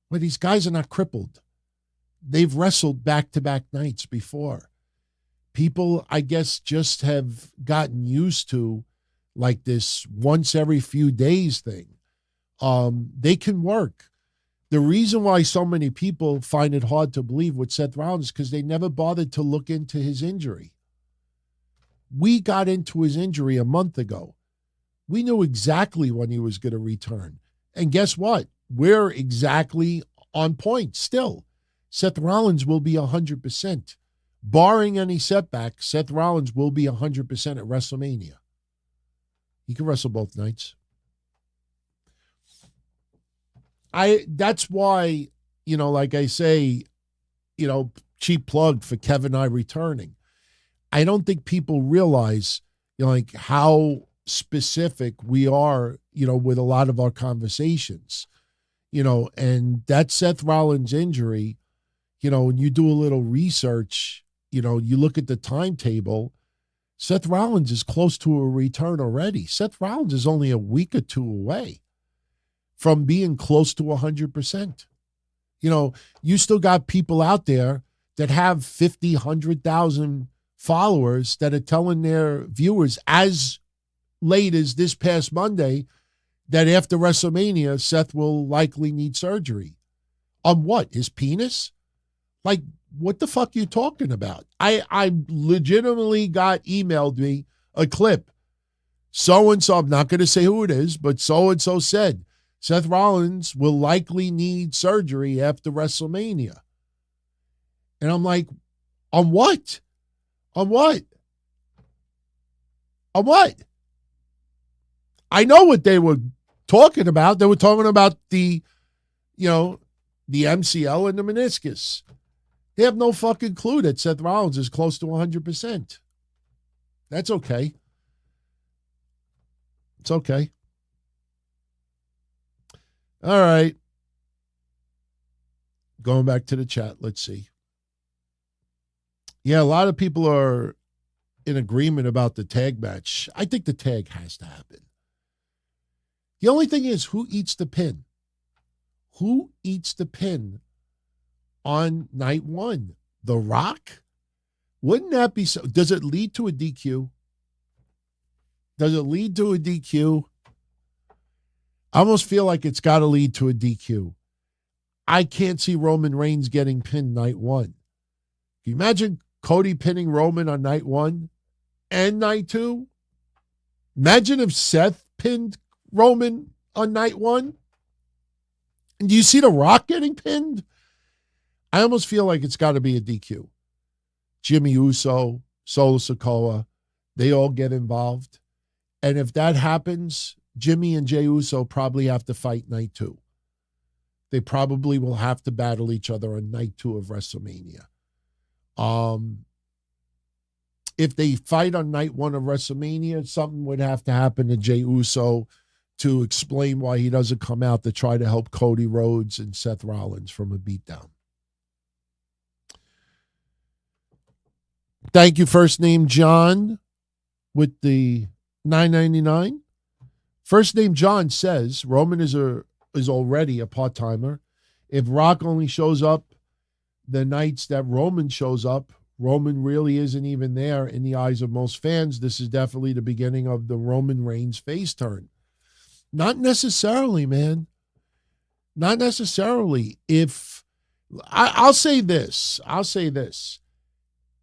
Well, these guys are not crippled. They've wrestled back-to-back nights before. People, I guess, just have gotten used to like this once every few days thing. They can work. The reason why so many people find it hard to believe with Seth Rollins is because they never bothered to look into his injury. We got into his injury a month ago. We knew exactly when he was going to return. And guess what? We're exactly on point still. Seth Rollins will be 100%. Barring any setback, Seth Rollins will be 100% at WrestleMania. He can wrestle both nights. That's why, like I say, cheap plug for Kevin and I returning. I don't think people realize, like how specific we are, with a lot of our conversations, and that Seth Rollins injury, when you do a little research, you look at the timetable, Seth Rollins is close to a return already. Seth Rollins is only a week or two away from being close to 100%. You still got people out there that have 50, 100,000 followers that are telling their viewers as late as this past Monday that after WrestleMania, Seth will likely need surgery. On what? His penis? Like, what the fuck are you talking about? I legitimately got emailed me a clip. So-and-so, I'm not going to say who it is, but so-and-so said, Seth Rollins will likely need surgery after WrestleMania. And I'm like, on what? On what? On what? I know what they were talking about. They were talking about the MCL and the meniscus. They have no fucking clue that Seth Rollins is close to 100%. That's okay. It's okay. All right. Going back to the chat, let's see. Yeah, a lot of people are in agreement about the tag match. I think the tag has to happen. The only thing is, who eats the pin? Who eats the pin on night one? The Rock? Wouldn't that be so? Does it lead to a DQ? Does it lead to a DQ? I almost feel like it's got to lead to a DQ. I can't see Roman Reigns getting pinned night one. Can you imagine Cody pinning Roman on night one and night two? Imagine if Seth pinned Roman on night one. And do you see The Rock getting pinned? I almost feel like it's got to be a DQ. Jimmy Uso, Solo Sikoa, they all get involved. And if that happens, Jimmy and Jey Uso probably have to fight night two. They probably will have to battle each other on night two of WrestleMania. If they fight on night one of WrestleMania, something would have to happen to Jey Uso to explain why he doesn't come out to try to help Cody Rhodes and Seth Rollins from a beatdown. Thank you, first name John, with the $9.99. First name John says Roman is already a part-timer. If Rock only shows up the nights that Roman shows up, Roman really isn't even there in the eyes of most fans. This is definitely the beginning of the Roman Reigns face turn. Not necessarily, man. Not necessarily. I'll say this.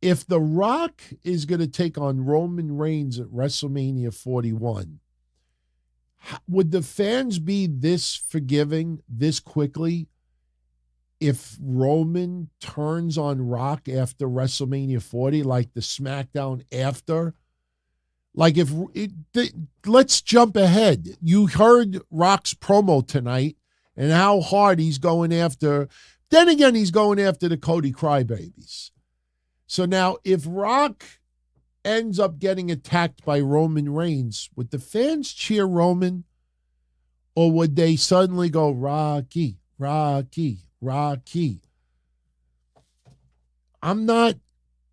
If The Rock is going to take on Roman Reigns at WrestleMania 41, would the fans be this forgiving this quickly if Roman turns on Rock after WrestleMania 40, like the SmackDown after? Like let's jump ahead. You heard Rock's promo tonight and how hard he's going after. Then again, he's going after the Cody crybabies. So now if Rock ends up getting attacked by Roman Reigns, would the fans cheer Roman? Or would they suddenly go, Rocky, Rocky, Rocky? I'm not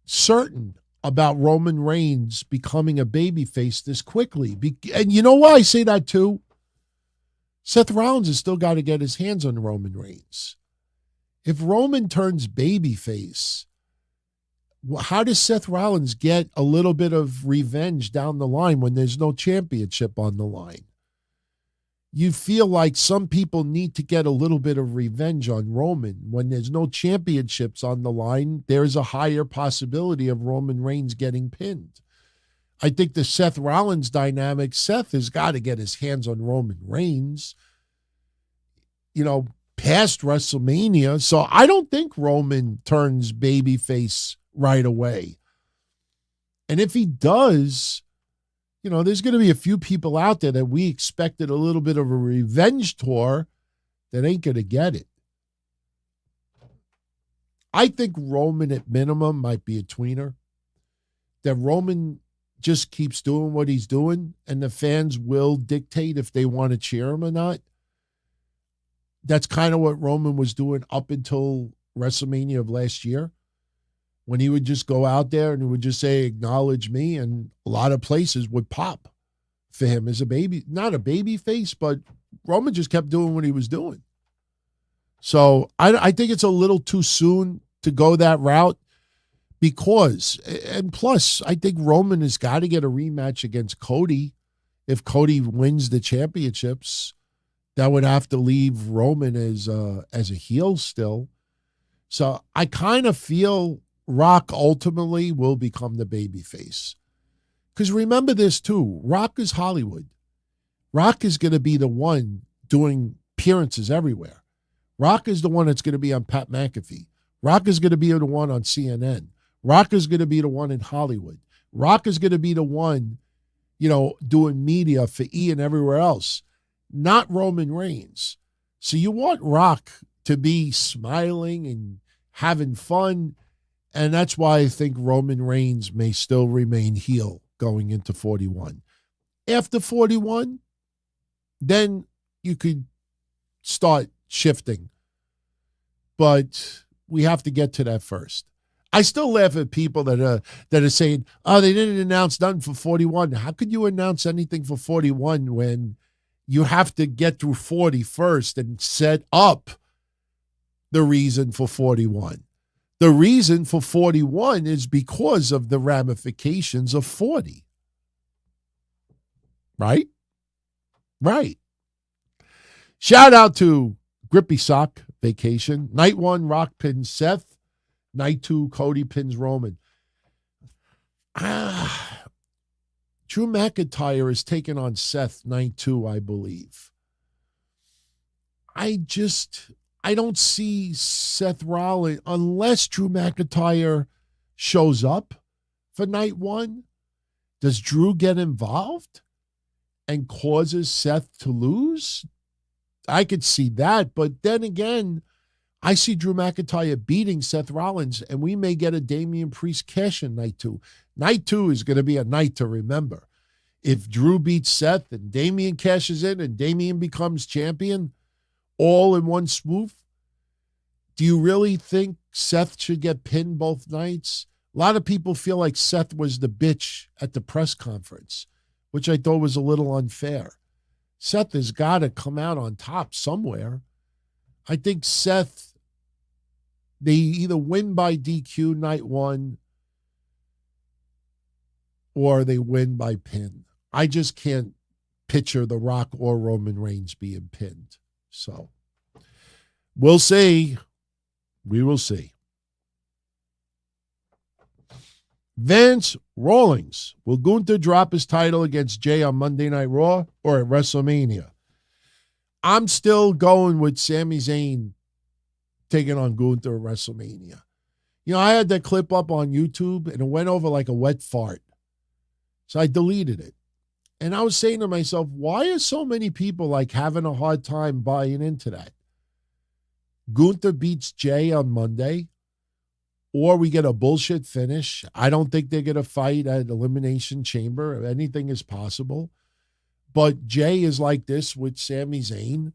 certain about Roman Reigns becoming a babyface this quickly. And you know why I say that too? Seth Rollins has still got to get his hands on Roman Reigns. If Roman turns babyface, how does Seth Rollins get a little bit of revenge down the line when there's no championship on the line? You feel like some people need to get a little bit of revenge on Roman. When there's no championships on the line, there's a higher possibility of Roman Reigns getting pinned. I think the Seth Rollins dynamic, Seth has got to get his hands on Roman Reigns, past WrestleMania. So I don't think Roman turns babyface right away. And if he does, there's going to be a few people out there that we expected a little bit of a revenge tour that ain't going to get it. I think Roman at minimum might be a tweener. That Roman just keeps doing what he's doing and the fans will dictate if they want to cheer him or not. That's kind of what Roman was doing up until WrestleMania of last year, when he would just go out there and he would just say, acknowledge me, and a lot of places would pop for him as a baby, not a baby face, but Roman just kept doing what he was doing. So I think it's a little too soon to go that route because, and plus, I think Roman has got to get a rematch against Cody. If Cody wins the championships, that would have to leave Roman as a heel still. So I kind of feel Rock ultimately will become the babyface. Because remember this too, Rock is Hollywood. Rock is going to be the one doing appearances everywhere. Rock is the one that's going to be on Pat McAfee. Rock is going to be the one on CNN. Rock is going to be the one in Hollywood. Rock is going to be the one, doing media for E! And everywhere else, not Roman Reigns. So you want Rock to be smiling and having fun. And that's why I think Roman Reigns may still remain heel going into 41. After 41, then you could start shifting. But we have to get to that first. I still laugh at people that are saying, oh, they didn't announce nothing for 41. How could you announce anything for 41 when you have to get through 40 first and set up the reason for 41? The reason for 41 is because of the ramifications of 40. Right? Right. Shout out to Grippy Sock Vacation. Night 1, Rock pins Seth. Night 2, Cody pins Roman. Drew McIntyre is taking on Seth night 2, I believe. I don't see Seth Rollins unless Drew McIntyre shows up for night 1. Does Drew get involved and causes Seth to lose? I could see that. But then again, I see Drew McIntyre beating Seth Rollins, and we may get a Damian Priest cash in night 2. Night 2 is going to be a night to remember. If Drew beats Seth and Damian cashes in and Damian becomes champion, all in one swoop, do you really think Seth should get pinned both nights? A lot of people feel like Seth was the bitch at the press conference, which I thought was a little unfair. Seth has got to come out on top somewhere. I think Seth, they either win by DQ night 1 or they win by pin. I just can't picture The Rock or Roman Reigns being pinned. So we'll see. We will see. Vance Rawlings. Will Gunther drop his title against Jay on Monday Night Raw or at WrestleMania? I'm still going with Sami Zayn taking on Gunther at WrestleMania. I had that clip up on YouTube and it went over like a wet fart. So I deleted it. And I was saying to myself, why are so many people having a hard time buying into that? Gunther beats Jay on Monday, or we get a bullshit finish. I don't think they're going to fight at Elimination Chamber. Anything is possible. But Jay is like this with Sami Zayn.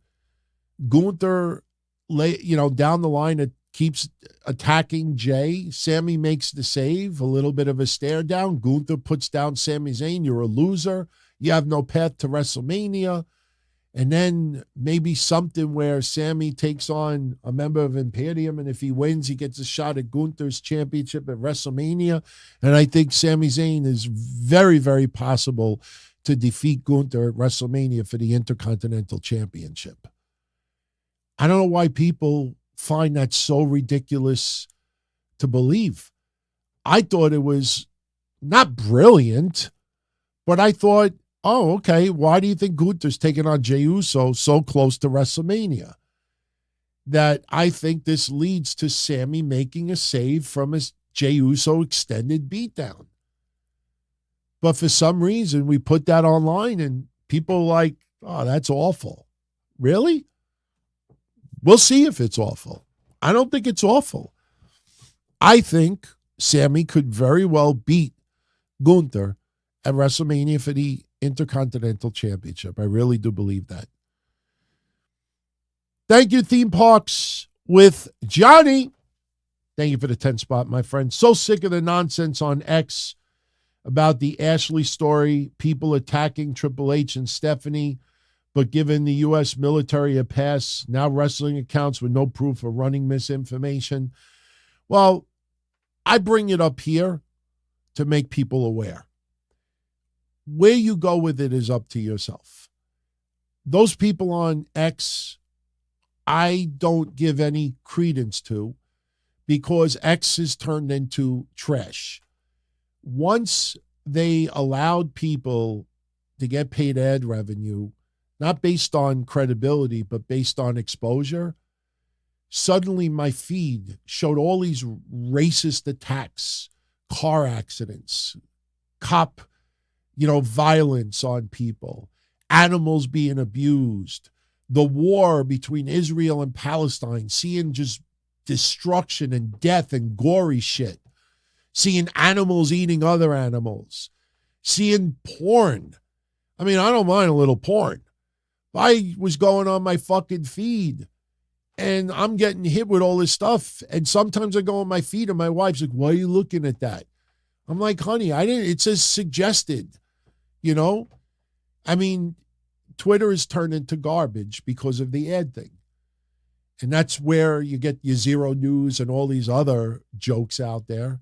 Gunther, down the line, it keeps attacking Jay. Sami makes the save, a little bit of a stare down. Gunther puts down Sami Zayn. You're a loser. You have no path to WrestleMania. And then maybe something where Sammy takes on a member of Imperium, and if he wins, he gets a shot at Gunther's championship at WrestleMania. And I think Sami Zayn is very, very possible to defeat Gunther at WrestleMania for the Intercontinental Championship. I don't know why people find that so ridiculous to believe. I thought it was not brilliant, but I thought, oh, okay, why do you think Gunther's taking on Jey Uso so close to WrestleMania? That I think this leads to Sammy making a save from his Jey Uso extended beatdown. But for some reason, we put that online and people are like, oh, that's awful. Really? We'll see if it's awful. I don't think it's awful. I think Sammy could very well beat Gunther at WrestleMania for the Intercontinental Championship. I really do believe that. Thank you, Theme Parks with Johnny. Thank you for the 10 spot, my friend. So sick of the nonsense on X about the Ashley story, people attacking Triple H and Stephanie, but giving the U.S. military a pass. Now wrestling accounts with no proof of running misinformation. Well, I bring it up here to make people aware. Where you go with it is up to yourself. Those people on X, I don't give any credence to because X is turned into trash. Once they allowed people to get paid ad revenue, not based on credibility, but based on exposure, suddenly my feed showed all these racist attacks, car accidents, cop violence on people, animals being abused, the war between Israel and Palestine, seeing just destruction and death and gory shit, seeing animals eating other animals, seeing porn. I mean, I don't mind a little porn. I was going on my fucking feed and I'm getting hit with all this stuff. And sometimes I go on my feed and my wife's like, why are you looking at that? I'm like, honey, it says suggested. I mean, Twitter is turned into garbage because of the ad thing. And that's where you get your Zero News and all these other jokes out there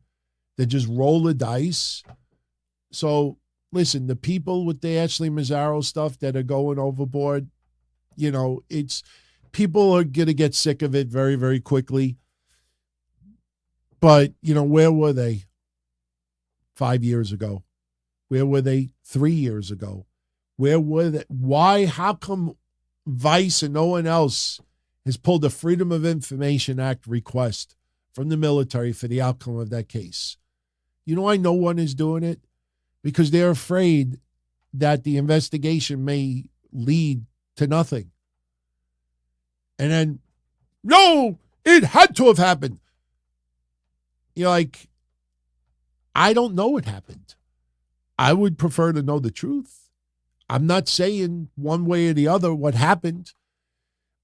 that just roll the dice. So, listen, the people with the Ashley Mazzaro stuff that are going overboard, it's people are going to get sick of it very, very quickly. But, where were they 5 years ago? Where were they 3 years ago? Where were they? Why? How come Vice and no one else has pulled a Freedom of Information Act request from the military for the outcome of that case? You know why no one is doing it? Because they're afraid that the investigation may lead to nothing. And then, no, it had to have happened. You're like, I don't know what happened. I would prefer to know the truth. I'm not saying one way or the other what happened.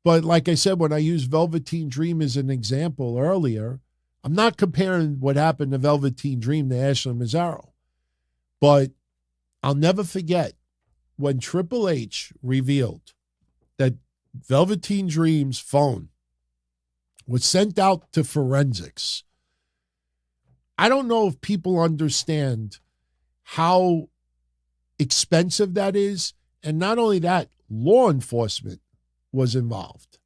But like I said, when I used Velveteen Dream as an example earlier, I'm not comparing what happened to Velveteen Dream to Ashley Mazzaro. But I'll never forget when Triple H revealed that Velveteen Dream's phone was sent out to forensics. I don't know if people understand how expensive that is. And not only that, law enforcement was involved.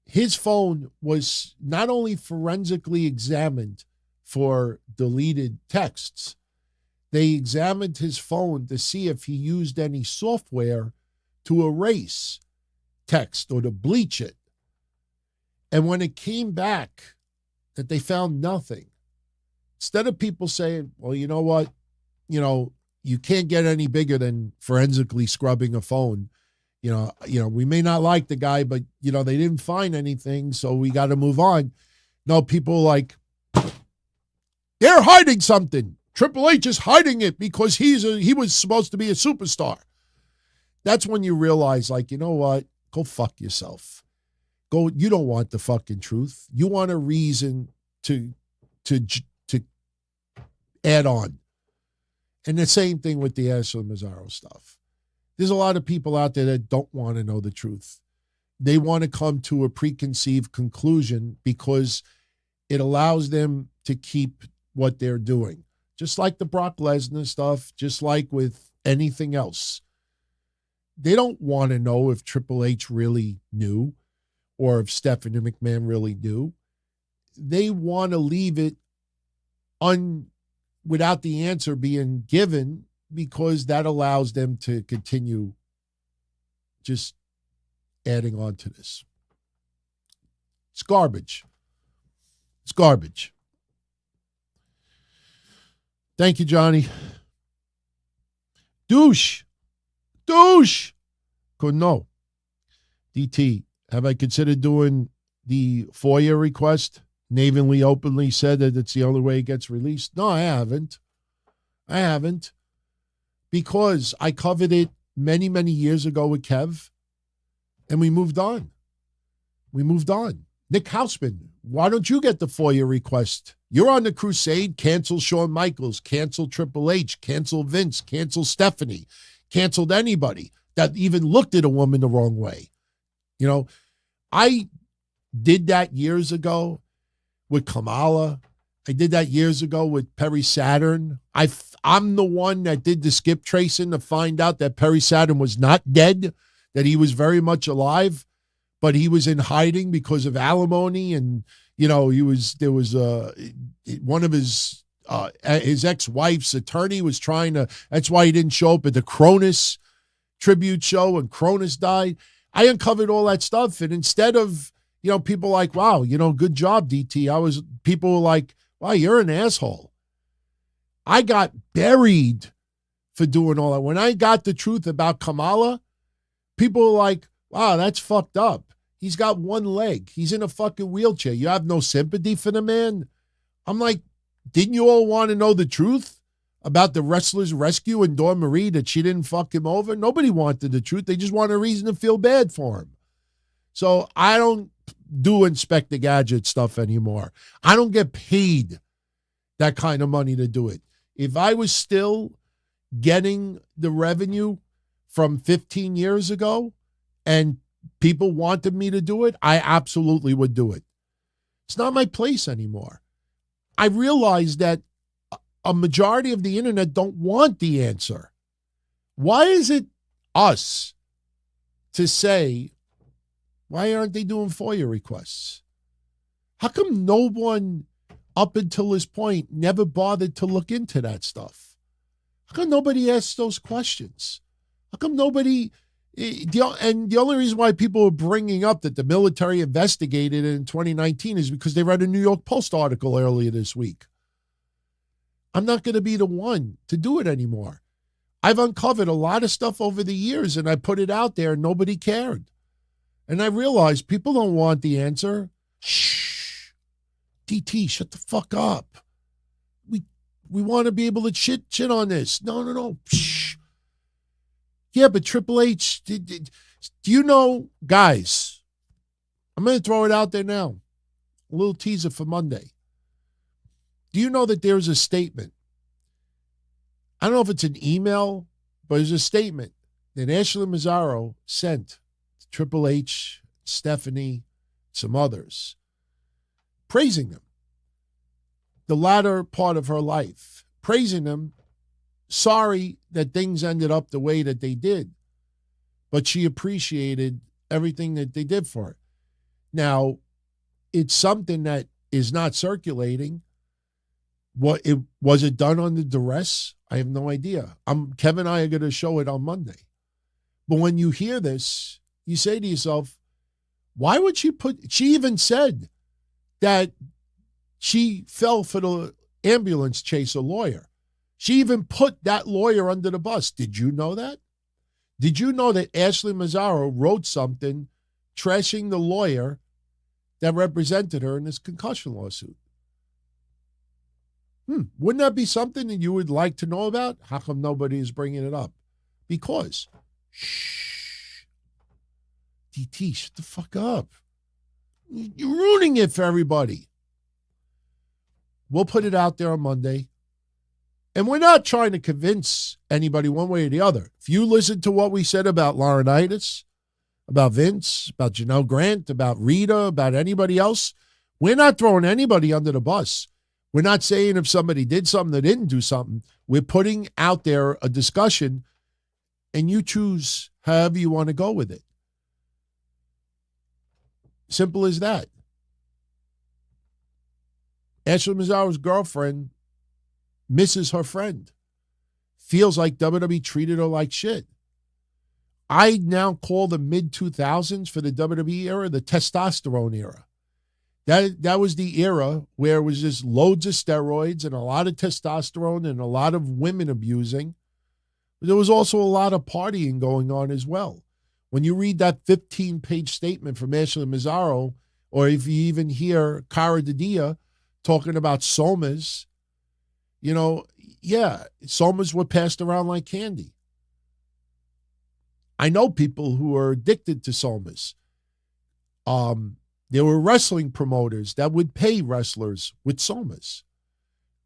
His phone was not only forensically examined for deleted texts, they examined his phone to see if he used any software to erase text or to bleach it. And when it came back that they found nothing, instead of people saying, well, you know what? You can't get any bigger than forensically scrubbing a phone. We may not like the guy, but, they didn't find anything, so we got to move on. No, people are like, they're hiding something. Triple H is hiding it because he was supposed to be a superstar. That's when you realize, like, you know what? Go fuck yourself. You don't want the fucking truth. You want a reason to add on. And the same thing with the Ashley Mazzaro stuff. There's a lot of people out there that don't want to know the truth. They want to come to a preconceived conclusion because it allows them to keep what they're doing. Just like the Brock Lesnar stuff, just like with anything else. They don't want to know if Triple H really knew or if Stephanie McMahon really knew. They want to leave it without the answer being given because that allows them to continue just adding on to this. It's garbage. It's garbage. Thank you, Johnny. Doosh. Couldn't know. DT, have I considered doing the FOIA request? Navenly openly said that it's the only way it gets released. No, I haven't. Because I covered it many, many years ago with Kev, and we moved on. Nick Hausman, why don't you get the FOIA request? You're on the crusade. Cancel Shawn Michaels, cancel Triple H, cancel Vince, cancel Stephanie, canceled anybody that even looked at a woman the wrong way. You know, I did that years ago with Kamala. I did that years ago with Perry Saturn. I'm the one that did the skip tracing to find out that Perry Saturn was not dead, that he was very much alive, but he was in hiding because of alimony. And, you know, there was one of his ex-wife's attorney was trying to, that's why he didn't show up at the Cronus tribute show when Cronus died. I uncovered all that stuff. And instead of, you know, people like, wow, you know, good job, DT. People were like, wow, you're an asshole. I got buried for doing all that. When I got the truth about Kamala, people were like, wow, that's fucked up. He's got one leg. He's in a fucking wheelchair. You have no sympathy for the man? I'm like, didn't you all want to know the truth about the wrestler's rescue and Dawn Marie, that she didn't fuck him over? Nobody wanted the truth. They just wanted a reason to feel bad for him. So I don't do Inspector Gadget stuff anymore. I don't get paid that kind of money to do it. If I was still getting the revenue from 15 years ago and people wanted me to do it, I absolutely would do it. It's not my place anymore. I realize that a majority of the internet don't want the answer. Why is it us to say, why aren't they doing FOIA requests? How come no one up until this point never bothered to look into that stuff? How come nobody asks those questions? How come nobody... And the only reason why people are bringing up that the military investigated it in 2019 is because they read a New York Post article earlier this week. I'm not going to be the one to do it anymore. I've uncovered a lot of stuff over the years, and I put it out there, and nobody cared. And I realized people don't want the answer. Shh. DT, shut the fuck up. We want to be able to shit on this. No. Shh. Yeah, but Triple H, do you know, guys, I'm going to throw it out there now. A little teaser for Monday. Do you know that there's a statement? I don't know if it's an email, but there's a statement that Ashley Mazzaro sent to Triple H, Stephanie, some others, praising them. The latter part of her life, praising them, sorry that things ended up the way that they did, but she appreciated everything that they did for her. Now, it's something that is not circulating. Was it done under duress? I have no idea. Kevin and I are going to show it on Monday. But when you hear this, you say to yourself, why would she even said that she fell for the ambulance chaser lawyer. She even put that lawyer under the bus. Did you know that? Did you know that Ashley Mazzaro wrote something trashing the lawyer that represented her in this concussion lawsuit? Wouldn't that be something that you would like to know about? How come nobody is bringing it up? Because, shh, DT, shut the fuck up. You're ruining it for everybody. We'll put it out there on Monday. And we're not trying to convince anybody one way or the other. If you listen to what we said about Laurinaitis, about Vince, about Janelle Grant, about Rita, about anybody else, we're not throwing anybody under the bus. We're not saying if somebody did something that didn't do something. We're putting out there a discussion, and you choose however you want to go with it. Simple as that. Ashley Mazzaro's girlfriend misses her friend. Feels like WWE treated her like shit. I now call the mid-2000s for the WWE era the testosterone era. That was the era where it was just loads of steroids and a lot of testosterone and a lot of women abusing. But there was also a lot of partying going on as well. When you read that 15-page statement from Ashley Mazzaro, or if you even hear Cara Didia talking about somas, you know, yeah, somas were passed around like candy. I know people who are addicted to somas. There were wrestling promoters that would pay wrestlers with somas.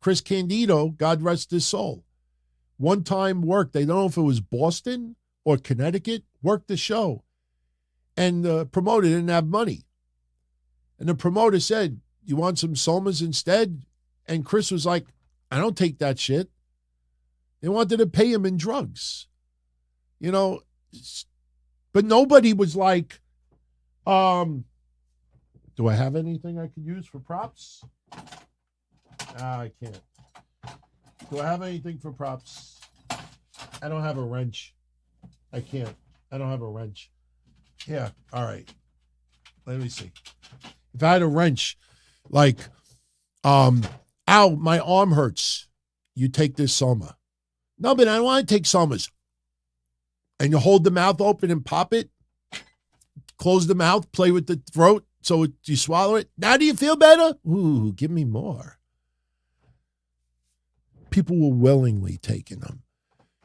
Chris Candido, God rest his soul, one time worked, I don't know if it was Boston or Connecticut, worked the show. And the promoter didn't have money. And the promoter said, "You want some somas instead?" And Chris was like, "I don't take that shit." They wanted to pay him in drugs. You know, but nobody was like, do I have anything I could use for props? I can't. Do I have anything for props? I don't have a wrench. I can't. I don't have a wrench. Yeah, all right. Let me see. If I had a wrench, like, ow, my arm hurts. You take this soma. No, but I don't want to take somas. And you hold the mouth open and pop it. Close the mouth, play with the throat. So you swallow it. Now do you feel better? Ooh, give me more. People were willingly taking them.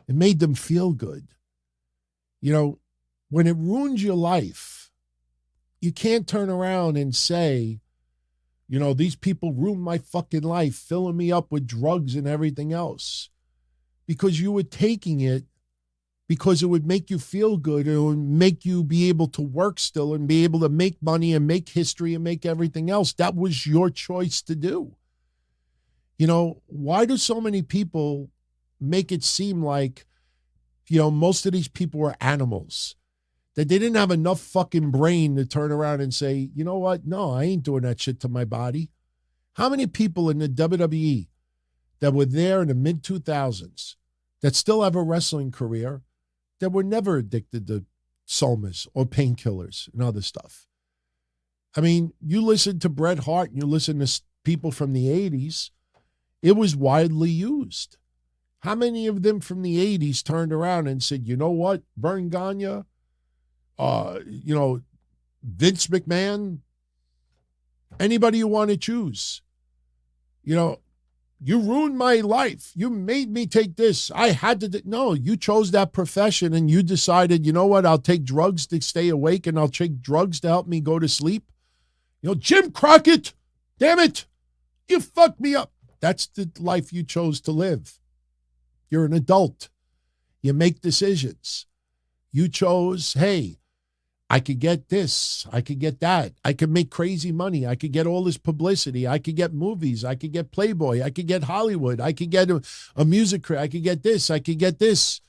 It made them feel good. You know, when it ruins your life, you can't turn around and say, you know, these people ruined my fucking life, filling me up with drugs and everything else. Because you were taking it because it would make you feel good. It would make you be able to work still and be able to make money and make history and make everything else. That was your choice to do. You know, why do so many people make it seem like, you know, most of these people were animals, that they didn't have enough fucking brain to turn around and say, you know what? No, I ain't doing that shit to my body. How many people in the WWE that were there in the mid-2000s that still have a wrestling career that were never addicted to somas or painkillers and other stuff? I mean, you listen to Bret Hart and you listen to people from the 80s, it was widely used. How many of them from the 80s turned around and said, you know what, Vern Gagne, you know, Vince McMahon, anybody you want to choose, you know, you ruined my life. You made me take this. I had to. No, you chose that profession and you decided, you know what, I'll take drugs to stay awake and I'll take drugs to help me go to sleep. You know, Jim Crockett, damn it, you fucked me up. That's the life you chose to live. You're an adult. You make decisions. You chose, hey, I could get this. I could get that. I could make crazy money. I could get all this publicity. I could get movies. I could get Playboy. I could get Hollywood. I could get a music career. I could get this. I could get this.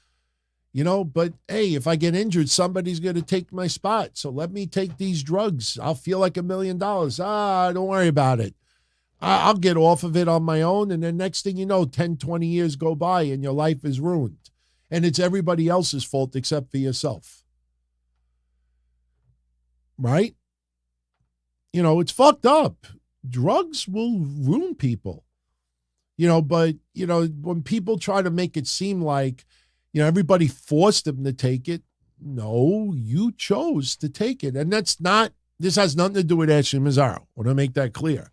You know, but hey, if I get injured, somebody's going to take my spot. So let me take these drugs. I'll feel like $1 million. Don't worry about it. I'll get off of it on my own. And then next thing you know, 10, 20 years go by and your life is ruined. And it's everybody else's fault except for yourself. Right? You know, it's fucked up. Drugs will ruin people. You know, but, you know, when people try to make it seem like, you know, everybody forced them to take it. No, you chose to take it. And that's not, this has nothing to do with Ashley Mazzaro. I want to make that clear.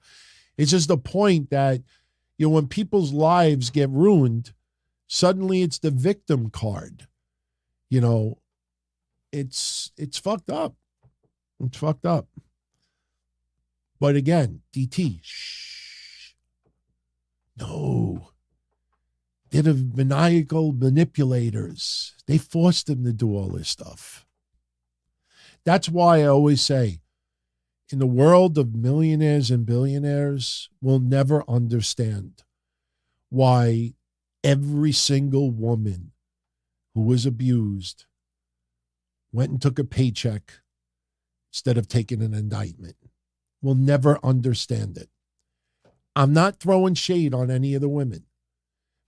It's just the point that, you know, when people's lives get ruined, suddenly it's the victim card. You know, it's fucked up. It's fucked up. But again, DT, shh. No. They're the maniacal manipulators. They forced them to do all this stuff. That's why I always say, in the world of millionaires and billionaires, we'll never understand why every single woman who was abused went and took a paycheck instead of taking an indictment. We'll never understand it. I'm not throwing shade on any of the women,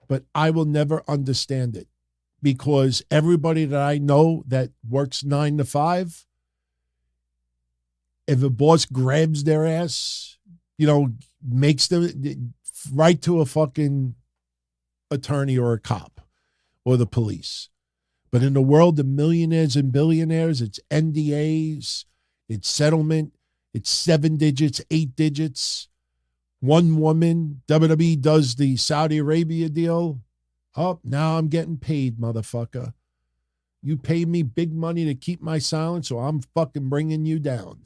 but I will never understand it because everybody that I know that works 9 to 5, if a boss grabs their ass, makes them right to a fucking attorney or a cop or the police. But in the world of millionaires and billionaires, it's NDAs, it's settlement, it's 7 digits, 8 digits. One woman, WWE does the Saudi Arabia deal. Oh, now I'm getting paid, motherfucker. You pay me big money to keep my silence, so I'm fucking bringing you down.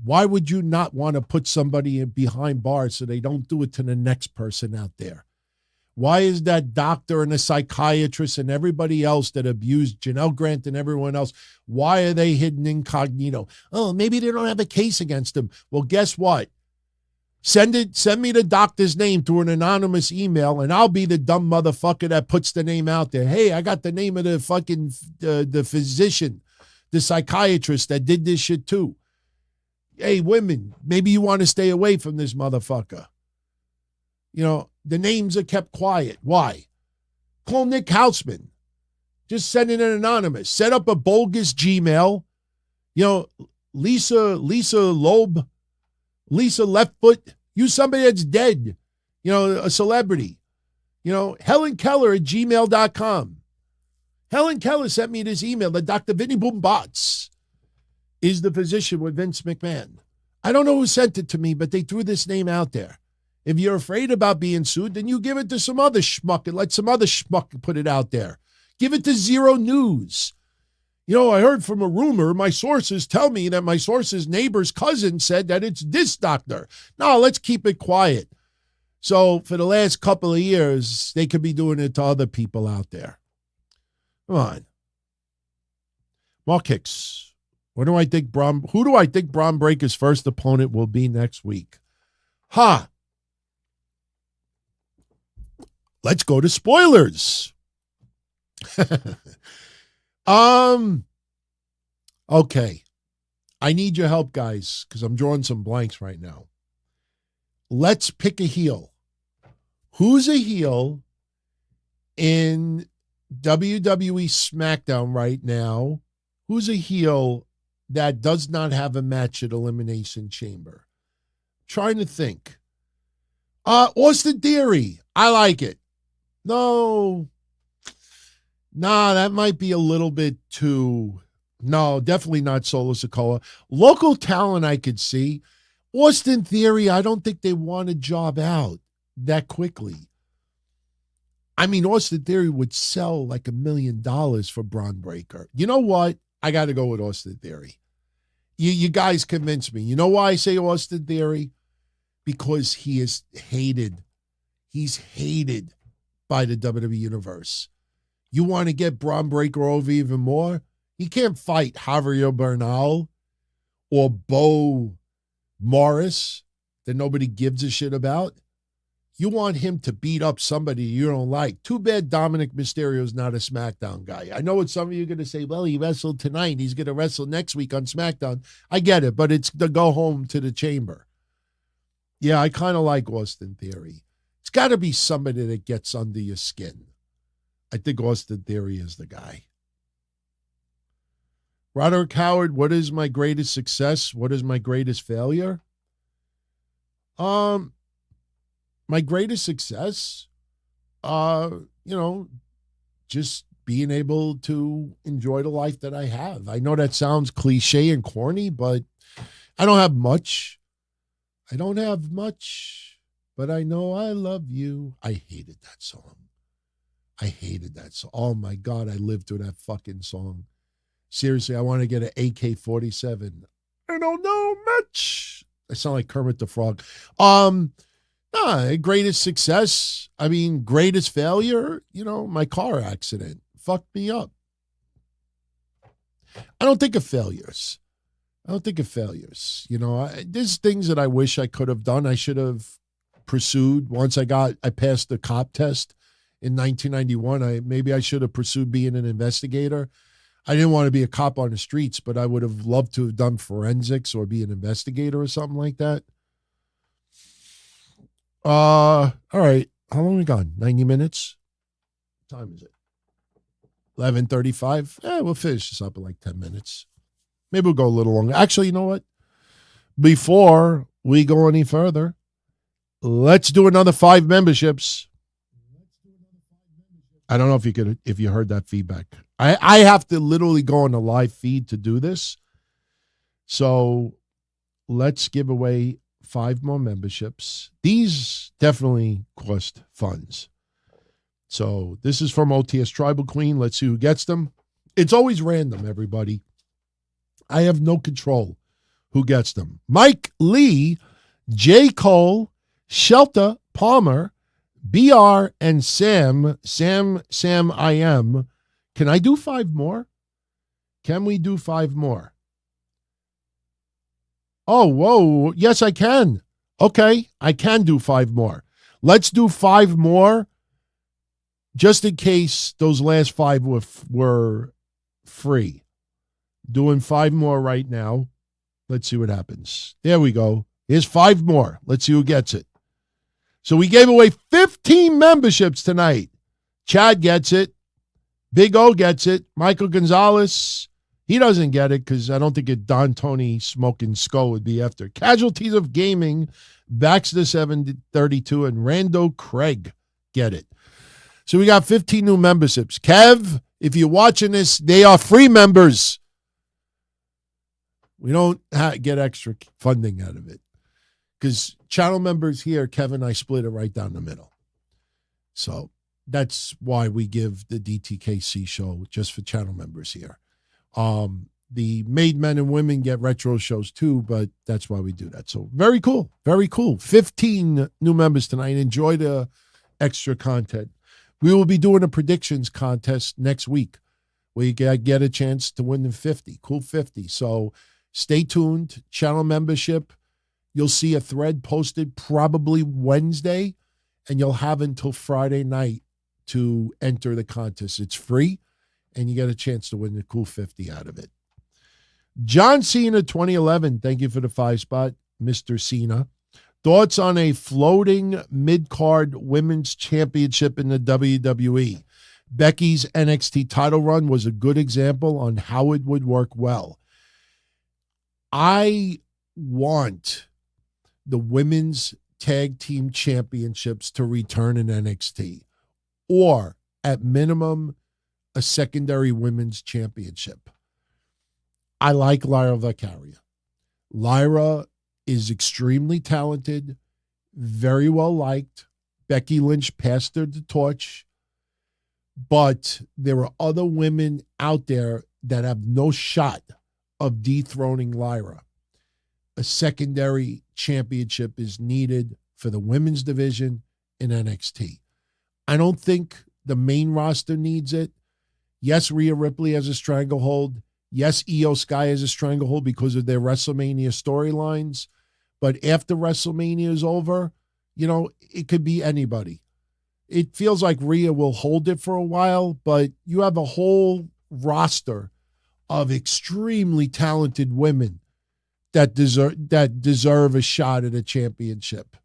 Why would you not want to put somebody behind bars so they don't do it to the next person out there? Why is that doctor and a psychiatrist and everybody else that abused Janelle Grant and everyone else, why are they hidden incognito? Oh, maybe they don't have a case against them. Well, guess what? Send me the doctor's name through an anonymous email, and I'll be the dumb motherfucker that puts the name out there. Hey, I got the name of the fucking the physician, the psychiatrist that did this shit too. Hey, women, maybe you want to stay away from this motherfucker. The names are kept quiet. Why? Call Nick Houseman. Just send it an anonymous. Set up a bogus Gmail. Lisa Loeb, Lisa Leftfoot. Use somebody that's dead. A celebrity. Helen Keller at gmail.com. Helen Keller sent me this email that Dr. Vinny Boombots is the physician with Vince McMahon. I don't know who sent it to me, but they threw this name out there. If you're afraid about being sued, then you give it to some other schmuck and let some other schmuck put it out there. Give it to Zero News. I heard from a rumor, my sources tell me that my source's neighbor's cousin said that it's this doctor. No, let's keep it quiet. So for the last couple of years, they could be doing it to other people out there. Come on. Mark Hicks. Who do I think Braun Breaker's first opponent will be next week? Let's go to spoilers. Okay. I need your help, guys, because I'm drawing some blanks right now. Let's pick a heel. Who's a heel in WWE SmackDown right now? Who's a heel that does not have a match at Elimination Chamber? Trying to think. Austin Theory. I like it. No, that might be a little bit too. No, definitely not Solo Sikoa. Local talent I could see. Austin Theory, I don't think they want to job out that quickly. I mean, Austin Theory would sell like $1 million for Braun Breaker. You know what? I got to go with Austin Theory. You guys convince me. You know why I say Austin Theory? Because he is hated. He's hated by the WWE Universe. You want to get Braun Breaker over even more? He can't fight Javier Bernal or Bo Morris that nobody gives a shit about. You want him to beat up somebody you don't like. Too bad Dominic Mysterio's not a SmackDown guy. I know what some of you are going to say, well, he wrestled tonight. He's going to wrestle next week on SmackDown. I get it, but it's the go home to the chamber. Yeah, I kind of like Austin Theory. It's got to be somebody that gets under your skin. I think Austin Theory is the guy. Roderick Howard, what is my greatest success? What is my greatest failure? My greatest success, just being able to enjoy the life that I have. I know that sounds cliche and corny, but I don't have much. But I know I love you. I hated that song. Oh, my God, I lived through that fucking song. Seriously, I want to get an AK-47. I don't know much. I sound like Kermit the Frog. Greatest success. I mean, greatest failure, my car accident fucked me up. I don't think of failures. There's things that I wish I could have done. I should have pursued once I passed the cop test in 1991. Maybe I should have pursued being an investigator. I didn't want to be a cop on the streets, but I would have loved to have done forensics or be an investigator or something like that. All right. How long we gone? 90 minutes? What time is it? 11:35. We'll finish this up in like 10 minutes. Maybe we'll go a little longer. Actually, you know what? Before we go any further, let's do another 5 memberships. I don't know if you heard that feedback. I have to literally go on the live feed to do this. So let's give away 5 more memberships. These definitely cost funds. So this is from OTSTribalQueen. Let's see who gets them. It's always random, everybody. I have no control who gets them. Mike Lee, J. Cole, Shelta Palmer, BR, and Sam I am. Can I do 5 more? Can we do 5 more? Oh, whoa. Yes, I can. Okay, I can do 5 more. Let's do 5 more just in case those last 5 were free. Doing 5 more right now. Let's see what happens. There we go. Here's 5 more. Let's see who gets it. So we gave away 15 memberships tonight. Chad gets it. Big O gets it. Michael Gonzalez, he doesn't get it because I don't think Don Tony smoking skull would be after. Casualties of Gaming, Baxter 732, and Rando Craig get it. So we got 15 new memberships. Kev, if you're watching this, they are free members. We don't get extra funding out of it. Because channel members here, Kevin and I split it right down the middle. So that's why we give the DTKC show just for channel members here. The made men and women get retro shows too, but that's why we do that. So very cool. Very cool. 15 new members tonight. Enjoy the extra content. We will be doing a predictions contest next week where you get a chance to win the 50. Cool 50. So stay tuned. Channel membership. You'll see a thread posted probably Wednesday, and you'll have until Friday night to enter the contest. It's free, and you get a chance to win the cool 50 out of it. John Cena 2011, thank you for the 5 spot, Mr. Cena. Thoughts on a floating mid-card women's championship in the WWE? Becky's NXT title run was a good example on how it would work well. I want the women's tag team championships to return in NXT, or at minimum, a secondary women's championship. I like Lyra Valkyria. Lyra is extremely talented, very well liked. Becky Lynch passed her the torch, but there are other women out there that have no shot of dethroning Lyra. A secondary championship is needed for the women's division in NXT. I don't think the main roster needs it. Yes, Rhea Ripley has a stranglehold. Yes, Io Sky has a stranglehold because of their WrestleMania storylines. But after WrestleMania is over, it could be anybody. It feels like Rhea will hold it for a while, but you have a whole roster of extremely talented women that deserve a shot at a championship.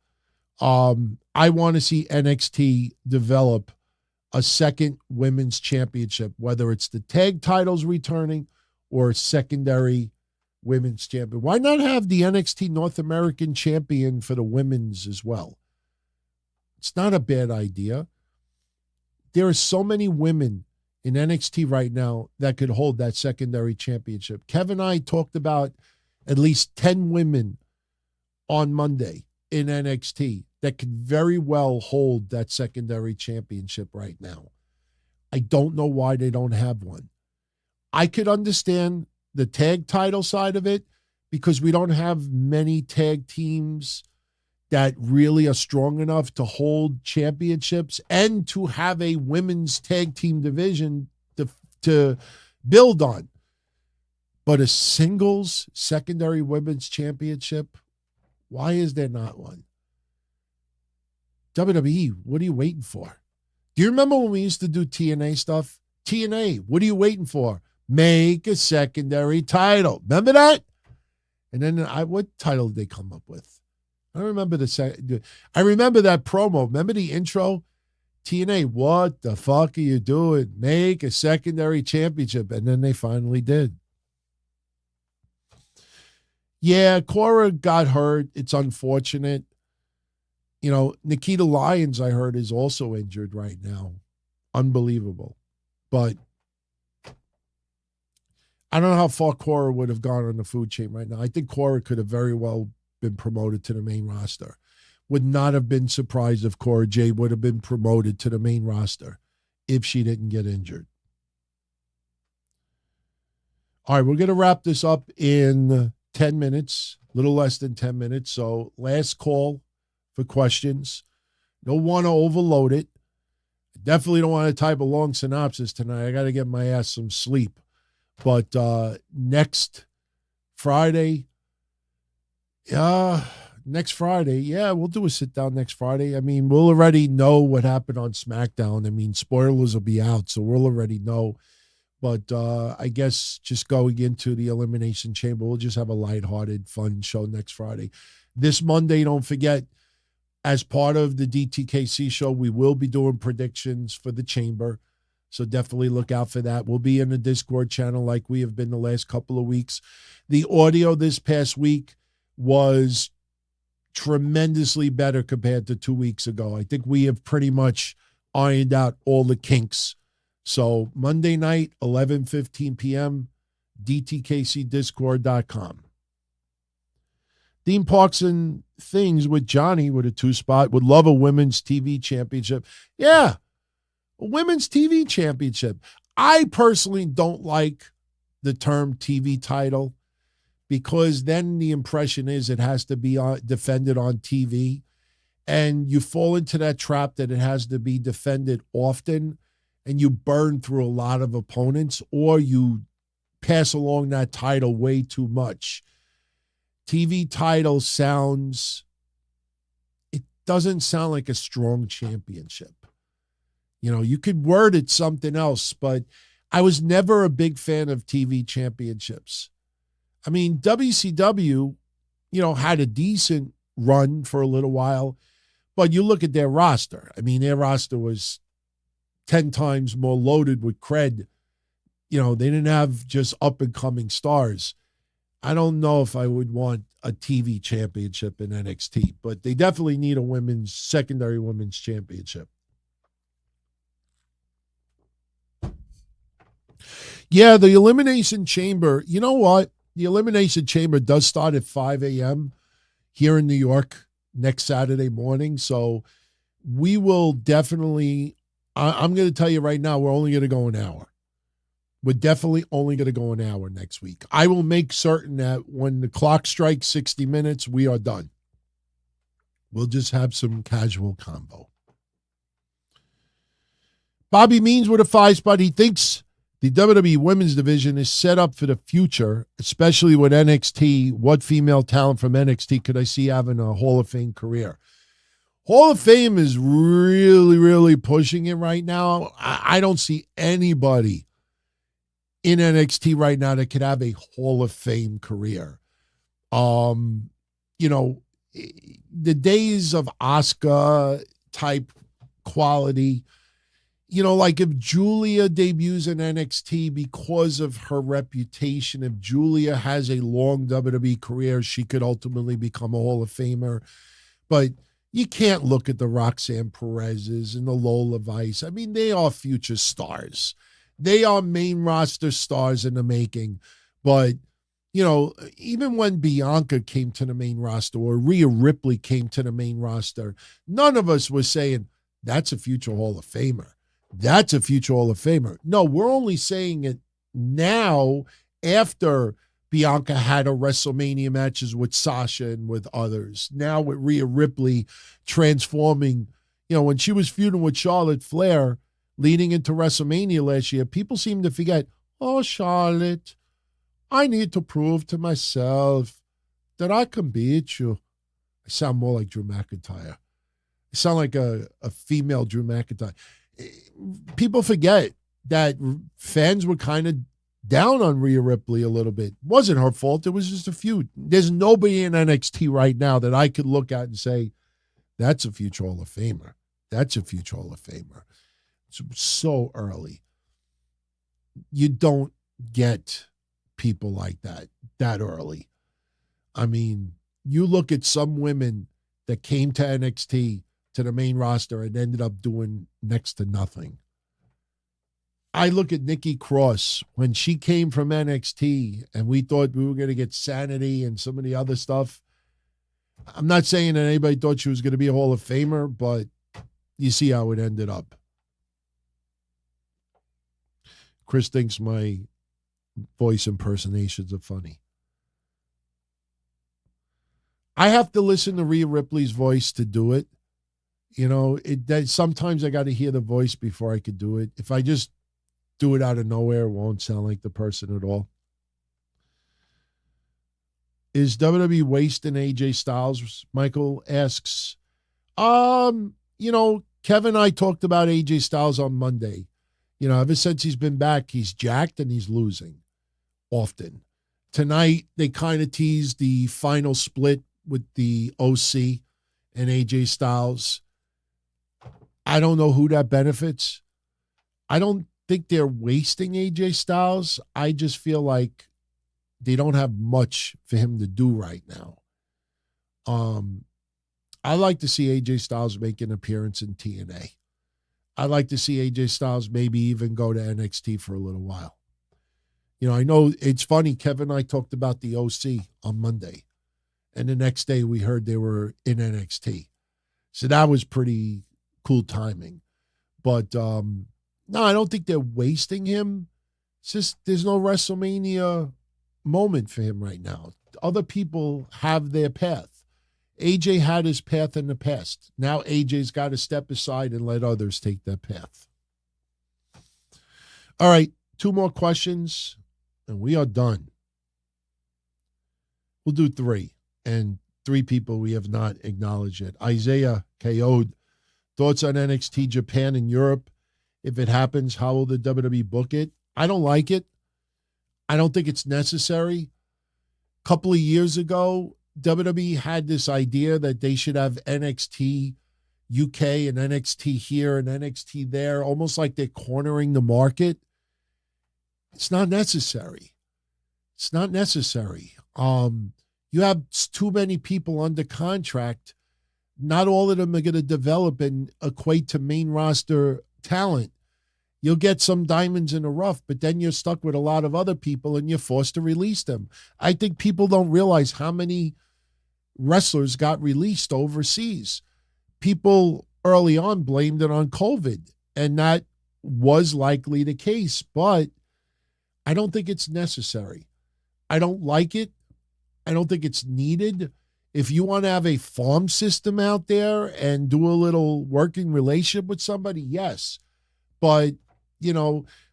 I want to see NXT develop a second women's championship, whether it's the tag titles returning or a secondary women's champion. Why not have the NXT North American champion for the women's as well? It's not a bad idea. There are so many women in NXT right now that could hold that secondary championship. Kevin and I talked about at least 10 women on Monday in NXT that could very well hold that secondary championship right now. I don't know why they don't have one. I could understand the tag title side of it because we don't have many tag teams that really are strong enough to hold championships and to have a women's tag team division to build on. But a singles secondary women's championship, why is there not one? WWE, what are you waiting for? Do you remember when we used to do TNA stuff? TNA, what are you waiting for? Make a secondary title. Remember that? And then what title did they come up with? I remember I remember that promo. Remember the intro? TNA, what the fuck are you doing? Make a secondary championship. And then they finally did. Yeah, Cora got hurt. It's unfortunate. You know, Nikita Lyons, I heard, is also injured right now. Unbelievable. But I don't know how far Cora would have gone on the food chain right now. I think Cora could have very well been promoted to the main roster. Would not have been surprised if Cora Jade would have been promoted to the main roster if she didn't get injured. All right, we're going to wrap this up in 10 minutes, a little less than 10 minutes. So last call for questions. Don't want to overload it. Definitely don't want to type a long synopsis tonight. I got to get my ass some sleep. But next Friday, we'll do a sit down next Friday. I mean, we'll already know what happened on SmackDown. I mean, spoilers will be out, so we'll already know. But I guess just going into the Elimination Chamber, we'll just have a lighthearted, fun show next Friday. This Monday, don't forget, as part of the DTKC show, we will be doing predictions for the Chamber. So definitely look out for that. We'll be in the Discord channel like we have been the last couple of weeks. The audio this past week was tremendously better compared to 2 weeks ago. I think we have pretty much ironed out all the kinks. So Monday night, 11:15 p.m., dtkcdiscord.com. Theme parks and things with Johnny with a 2-spot. Would love a women's TV championship. Yeah, a women's TV championship. I personally don't like the term TV title because then the impression is it has to be defended on TV. And you fall into that trap that it has to be defended often and you burn through a lot of opponents or you pass along that title way too much. TV title it doesn't sound like a strong championship. You know, you could word it something else, but I was never a big fan of TV championships. I mean, WCW, had a decent run for a little while, but you look at their roster. I mean, their roster was 10 times more loaded with cred. They didn't have just up-and-coming stars. I don't know if I would want a TV championship in NXT, but they definitely need a secondary women's championship. Yeah, the Elimination Chamber, you know what? The Elimination Chamber does start at 5 a.m. here in New York next Saturday morning. So we will definitely, I'm going to tell you right now, we're only going to go an hour. We're definitely only going to go an hour next week. I will make certain that when the clock strikes 60 minutes, we are done. We'll just have some casual combo. BobbyMeans with a 5-spot. He thinks the WWE women's division is set up for the future, especially with NXT. What female talent from NXT could I see having a Hall of Fame career? Hall of Fame is really, really pushing it right now. I don't see anybody in NXT right now that could have a Hall of Fame career. The days of Asuka type quality, like if Julia debuts in NXT because of her reputation, if Julia has a long WWE career, she could ultimately become a Hall of Famer. But you can't look at the Roxanne Perez's and the Lola Vice. I mean, they are future stars. They are main roster stars in the making. But, even when Bianca came to the main roster or Rhea Ripley came to the main roster, none of us was saying, that's a future Hall of Famer. That's a future Hall of Famer. No, we're only saying it now after Bianca had her WrestleMania matches with Sasha and with others. Now with Rhea Ripley transforming, when she was feuding with Charlotte Flair leading into WrestleMania last year, people seem to forget, oh, Charlotte, I need to prove to myself that I can beat you. I sound more like Drew McIntyre. I sound like a female Drew McIntyre. People forget that fans were kind of down on Rhea Ripley a little bit. It wasn't her fault. It was just a feud. There's nobody in NXT right now that I could look at and say, that's a future Hall of Famer. That's a future Hall of Famer. It's so early. You don't get people like that early. I mean, you look at some women that came to NXT, to the main roster, and ended up doing next to nothing. I look at Nikki Cross when she came from NXT and we thought we were going to get Sanity and some of the other stuff. I'm not saying that anybody thought she was going to be a Hall of Famer, but you see how it ended up. Chris thinks my voice impersonations are funny. I have to listen to Rhea Ripley's voice to do it. Sometimes I got to hear the voice before I could do it. If I just do it out of nowhere, it won't sound like the person at all. Is WWE wasting AJ Styles? Michael asks. Kevin and I talked about AJ Styles on Monday. Ever since he's been back, he's jacked and he's losing often. Tonight, they kind of teased the final split with the OC and AJ Styles. I don't know who that benefits. I don't think they're wasting AJ Styles. I just feel like they don't have much for him to do right now. I like to see AJ Styles make an appearance in TNA. I'd like to see AJ Styles maybe even go to NXT for a little while. I know it's funny. Kevin and I talked about the OC on Monday, and the next day we heard they were in NXT. So that was pretty cool timing. But no, I don't think they're wasting him. It's just there's no WrestleMania moment for him right now. Other people have their path. AJ had his path in the past. Now AJ's got to step aside and let others take that path. All right, 2 more questions, and we are done. We'll do 3, and 3 people we have not acknowledged yet. Isaiah KO'd. Thoughts on NXT Japan and Europe? If it happens, how will the WWE book it? I don't like it. I don't think it's necessary. A couple of years ago, WWE had this idea that they should have NXT UK and NXT here and NXT there, almost like they're cornering the market. It's not necessary. It's not necessary. You have too many people under contract. Not all of them are going to develop and equate to main roster talent. You'll get some diamonds in the rough, but then you're stuck with a lot of other people and you're forced to release them. I think people don't realize how many wrestlers got released overseas. People early on blamed it on COVID, and that was likely the case, but I don't think it's necessary. I don't like it. I don't think it's needed. If you want to have a farm system out there and do a little working relationship with somebody, yes. But,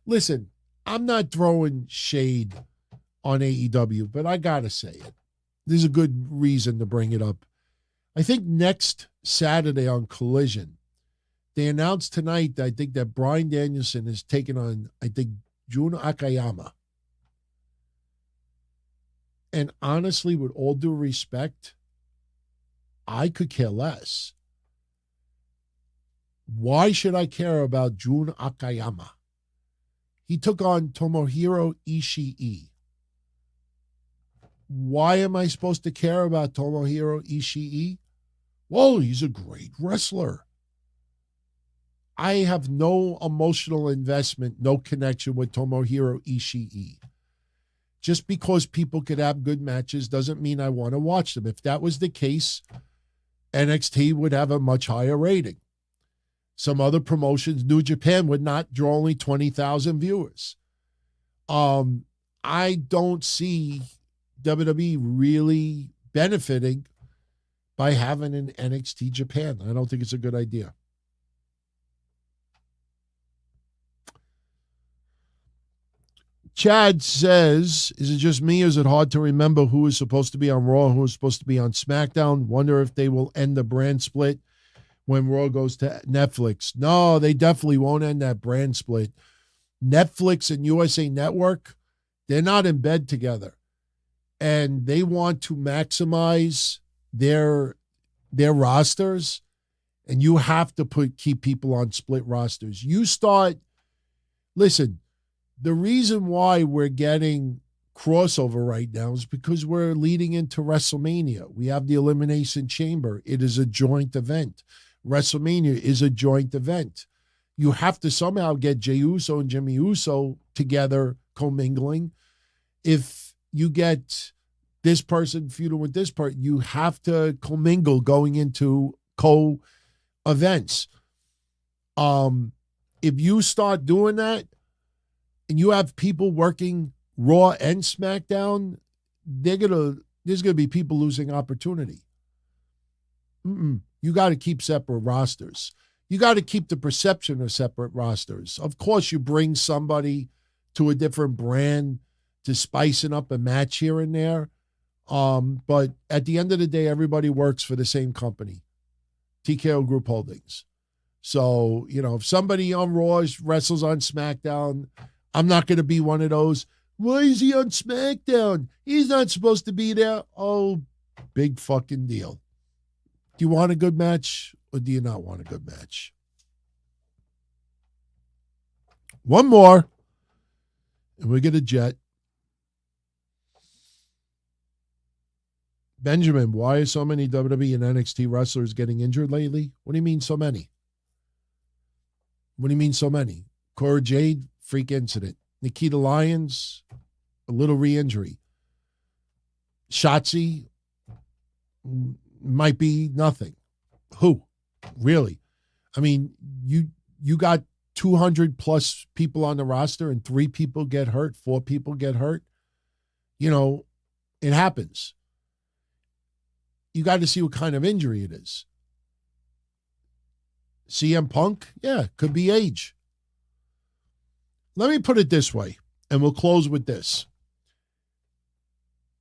listen, I'm not throwing shade on AEW, but I got to say it. There's a good reason to bring it up. I think next Saturday on Collision, they announced tonight that I think that Bryan Danielson is taking on, Jun Akiyama. And honestly, with all due respect, I could care less. Why should I care about Jun Akiyama? He took on Tomohiro Ishii. Why am I supposed to care about Tomohiro Ishii? Well, he's a great wrestler. I have no emotional investment, no connection with Tomohiro Ishii. Just because people could have good matches doesn't mean I want to watch them. If that was the case, NXT would have a much higher rating. Some other promotions, New Japan, would not draw only 20,000 viewers. I don't see WWE really benefiting by having an NXT Japan. I don't think it's a good idea. Chad says, is it just me or is it hard to remember who is supposed to be on Raw and who is supposed to be on SmackDown? Wonder if they will end the brand split when Raw goes to Netflix. No, they definitely won't end that brand split. Netflix and USA Network, they're not in bed together. And they want to maximize their rosters. And you have to keep people on split rosters. Listen, the reason why we're getting crossover right now is because we're leading into WrestleMania. We have the Elimination Chamber. It is a joint event. WrestleMania is a joint event. You have to somehow get Jey Uso and Jimmy Uso together, commingling. If you get this person feuding with this part, you have to commingle going into co-events. If you start doing that, and you have people working Raw and SmackDown, there's gonna be people losing opportunity. You got to keep separate rosters. You got to keep the perception of separate rosters. Of course, you bring somebody to a different brand to spicing up a match here and there. But at the end of the day, everybody works for the same company, TKO Group Holdings. So, if somebody on Raw wrestles on SmackDown, I'm not going to be one of those, why is he on SmackDown? He's not supposed to be there. Oh, big fucking deal. Do you want a good match or do you not want a good match? One more, and we get a jet. Benjamin, why are so many WWE and NXT wrestlers getting injured lately? What do you mean so many? What do you mean so many? Cora Jade, freak incident. Nikita Lyons, a little re-injury. Shotzi might be nothing. Who? Really? I mean, you got 200 plus people on the roster and 3 people get hurt, 4 people get hurt. It happens. You got to see what kind of injury it is. CM Punk? Yeah, could be age. Let me put it this way, and we'll close with this.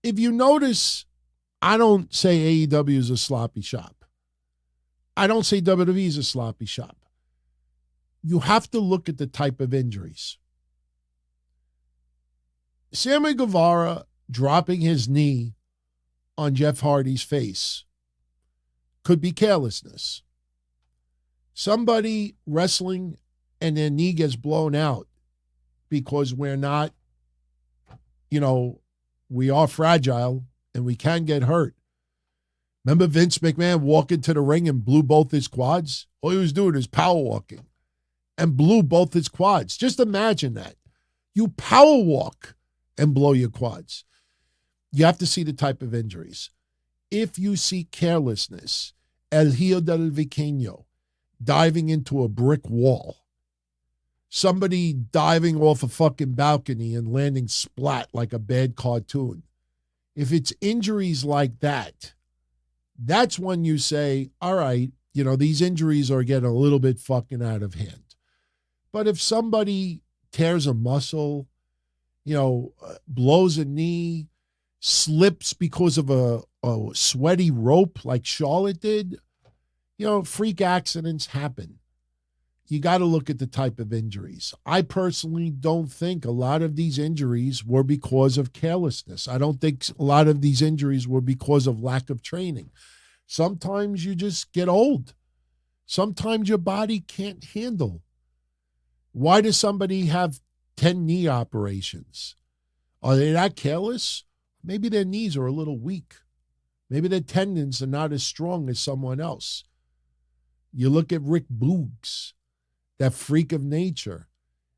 If you notice, I don't say AEW is a sloppy shop. I don't say WWE is a sloppy shop. You have to look at the type of injuries. Sammy Guevara dropping his knee on Jeff Hardy's face could be carelessness. Somebody wrestling and their knee gets blown out because we're not, we are fragile and we can get hurt. Remember Vince McMahon walking to the ring and blew both his quads? All he was doing is power walking and blew both his quads. Just imagine that. You power walk and blow your quads. You have to see the type of injuries. If you see carelessness, Ehia del Viqueño diving into a brick wall, somebody diving off a fucking balcony and landing splat like a bad cartoon. If it's injuries like that, that's when you say, all right, these injuries are getting a little bit fucking out of hand. But if somebody tears a muscle, blows a knee, slips because of a sweaty rope like Charlotte did, freak accidents happen. You got to look at the type of injuries. I personally don't think a lot of these injuries were because of carelessness. I don't think a lot of these injuries were because of lack of training. Sometimes you just get old. Sometimes your body can't handle. Why does somebody have 10 knee operations? Are they that careless? Maybe their knees are a little weak. Maybe their tendons are not as strong as someone else. You look at Rick Boogs, that freak of nature.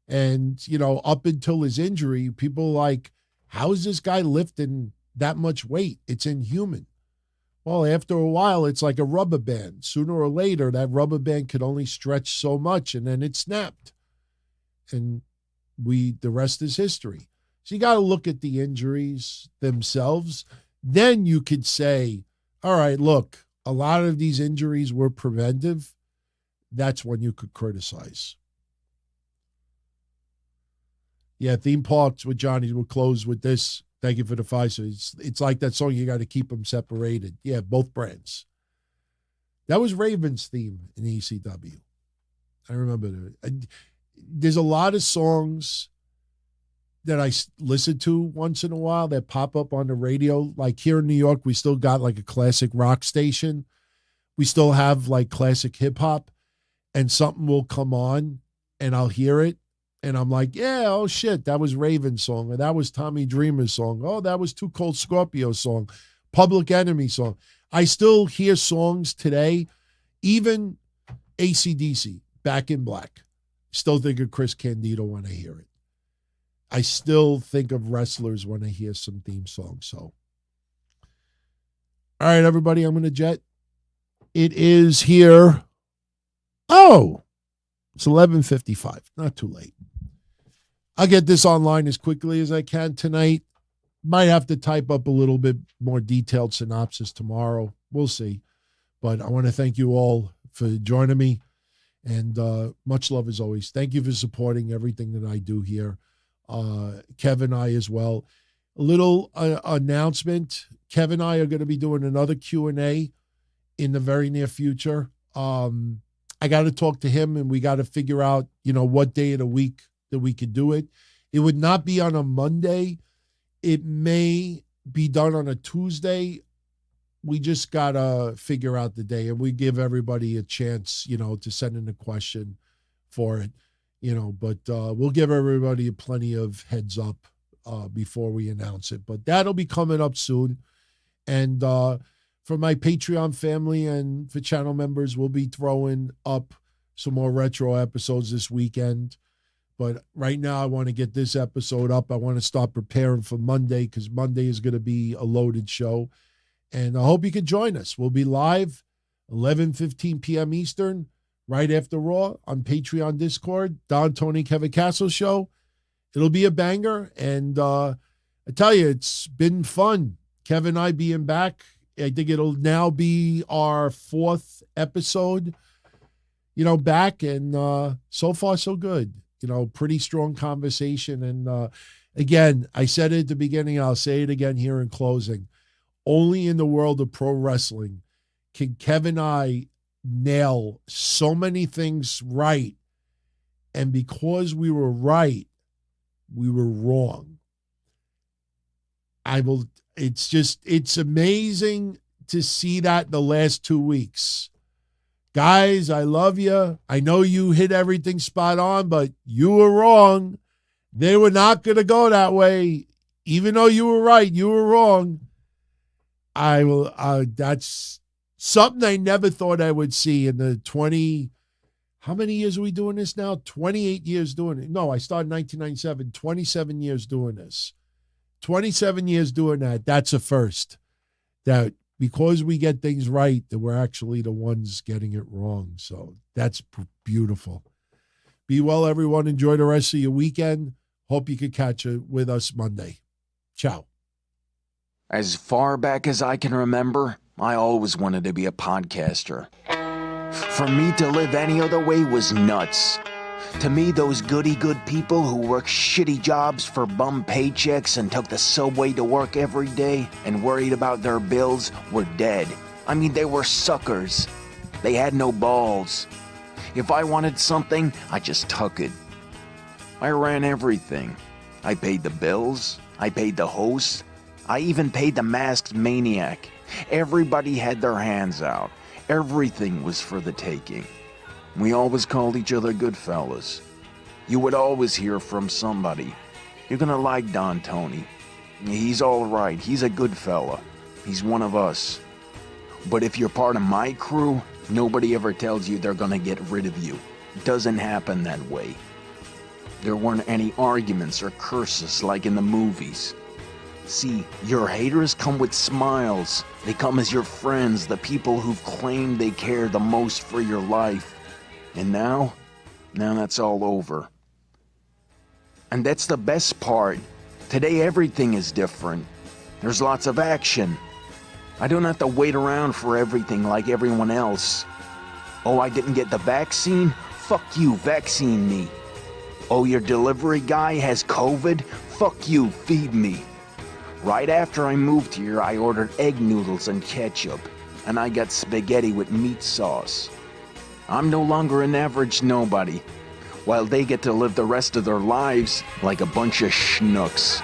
And, up until his injury, people are like, how is this guy lifting that much weight? It's inhuman. Well, after a while, it's like a rubber band. Sooner or later, that rubber band could only stretch so much, and then it snapped. And the rest is history. So you got to look at the injuries themselves. Then you could say, all right, look, a lot of these injuries were preventive. That's when you could criticize. Yeah, theme parks with Johnny will close with this. Thank you for the 5. So it's like that song, you got to keep them separated. Yeah, both brands. That was Raven's theme in ECW. I remember that. There's a lot of songs that I listen to once in a while that pop up on the radio. Like here in New York, we still got like a classic rock station. We still have like classic hip hop, and something will come on and I'll hear it. And I'm like, yeah, oh shit, that was Raven's song. Or that was Tommy Dreamer's song. Oh, that was Too Cold Scorpio's song. Public Enemy song. I still hear songs today, even AC/DC, Back in Black. Still think of Chris Candido when I hear it. I still think of wrestlers when I hear some theme songs. So, all right, everybody, I'm going to jet. It is here. Oh, it's 11:55. Not too late. I'll get this online as quickly as I can tonight. Might have to type up a little bit more detailed synopsis tomorrow. We'll see. But I want to thank you all for joining me. And much love as always. Thank you for supporting everything that I do here. Kevin and I as well. A little announcement. Kevin and I are going to be doing another Q&A in the very near future. I got to talk to him, and we got to figure out, what day of the week that we could do it. It would not be on a Monday. It may be done on a Tuesday. We just got to figure out the day, and we give everybody a chance, to send in a question for it, but we'll give everybody plenty of heads up before we announce it. But that'll be coming up soon. And for my Patreon family and for channel members, we'll be throwing up some more retro episodes this weekend. But right now, I want to get this episode up. I want to start preparing for Monday, because Monday is going to be a loaded show. And I hope you can join us. We'll be live 11:15 p.m. Eastern, right after Raw on Patreon Discord, Don, Tony, Kevin Castle show. It'll be a banger. And I tell you, it's been fun. Kevin and I being back. I think it'll now be our 4th episode, back. And so far, so good. Pretty strong conversation. And again, I said it at the beginning. I'll say it again here in closing. Only in the world of pro wrestling can Kevin and I nail so many things right. And because we were right, we were wrong. It's amazing to see that the last 2 weeks. Guys, I love you. I know you hit everything spot on, but you were wrong. They were not going to go that way. Even though you were right, you were wrong. That's something I never thought I would see in the 20, how many years are we doing this now? 28 years doing it. No, I started in 1997, 27 years doing this. 27 years doing that. That's a first. That because we get things right, that we're actually the ones getting it wrong. So that's beautiful. Be well, everyone. Enjoy the rest of your weekend. Hope you could catch it with us Monday. Ciao. As far back as I can remember, I always wanted to be a podcaster. For me to live any other way was nuts. To me, those goody-good people who worked shitty jobs for bum paychecks and took the subway to work every day and worried about their bills were dead. I mean, they were suckers. They had no balls. If I wanted something, I just took it. I ran everything. I paid the bills. I paid the host. I even paid the masked maniac. Everybody had their hands out. Everything was for the taking. We always called each other good fellas. You would always hear from somebody. You're gonna like Don Tony. He's all right. He's a good fella. He's one of us. But if you're part of my crew, nobody ever tells you they're gonna get rid of you. It doesn't happen that way. There weren't any arguments or curses like in the movies. See, your haters come with smiles. They come as your friends, the people who've claimed they care the most for your life. And now that's all over. And that's the best part. Today everything is different. There's lots of action. I don't have to wait around for everything like everyone else. Oh, I didn't get the vaccine? Fuck you, vaccine me. Oh, your delivery guy has COVID? Fuck you, feed me. Right after I moved here, I ordered egg noodles and ketchup, and I got spaghetti with meat sauce. I'm no longer an average nobody, while they get to live the rest of their lives like a bunch of schnooks.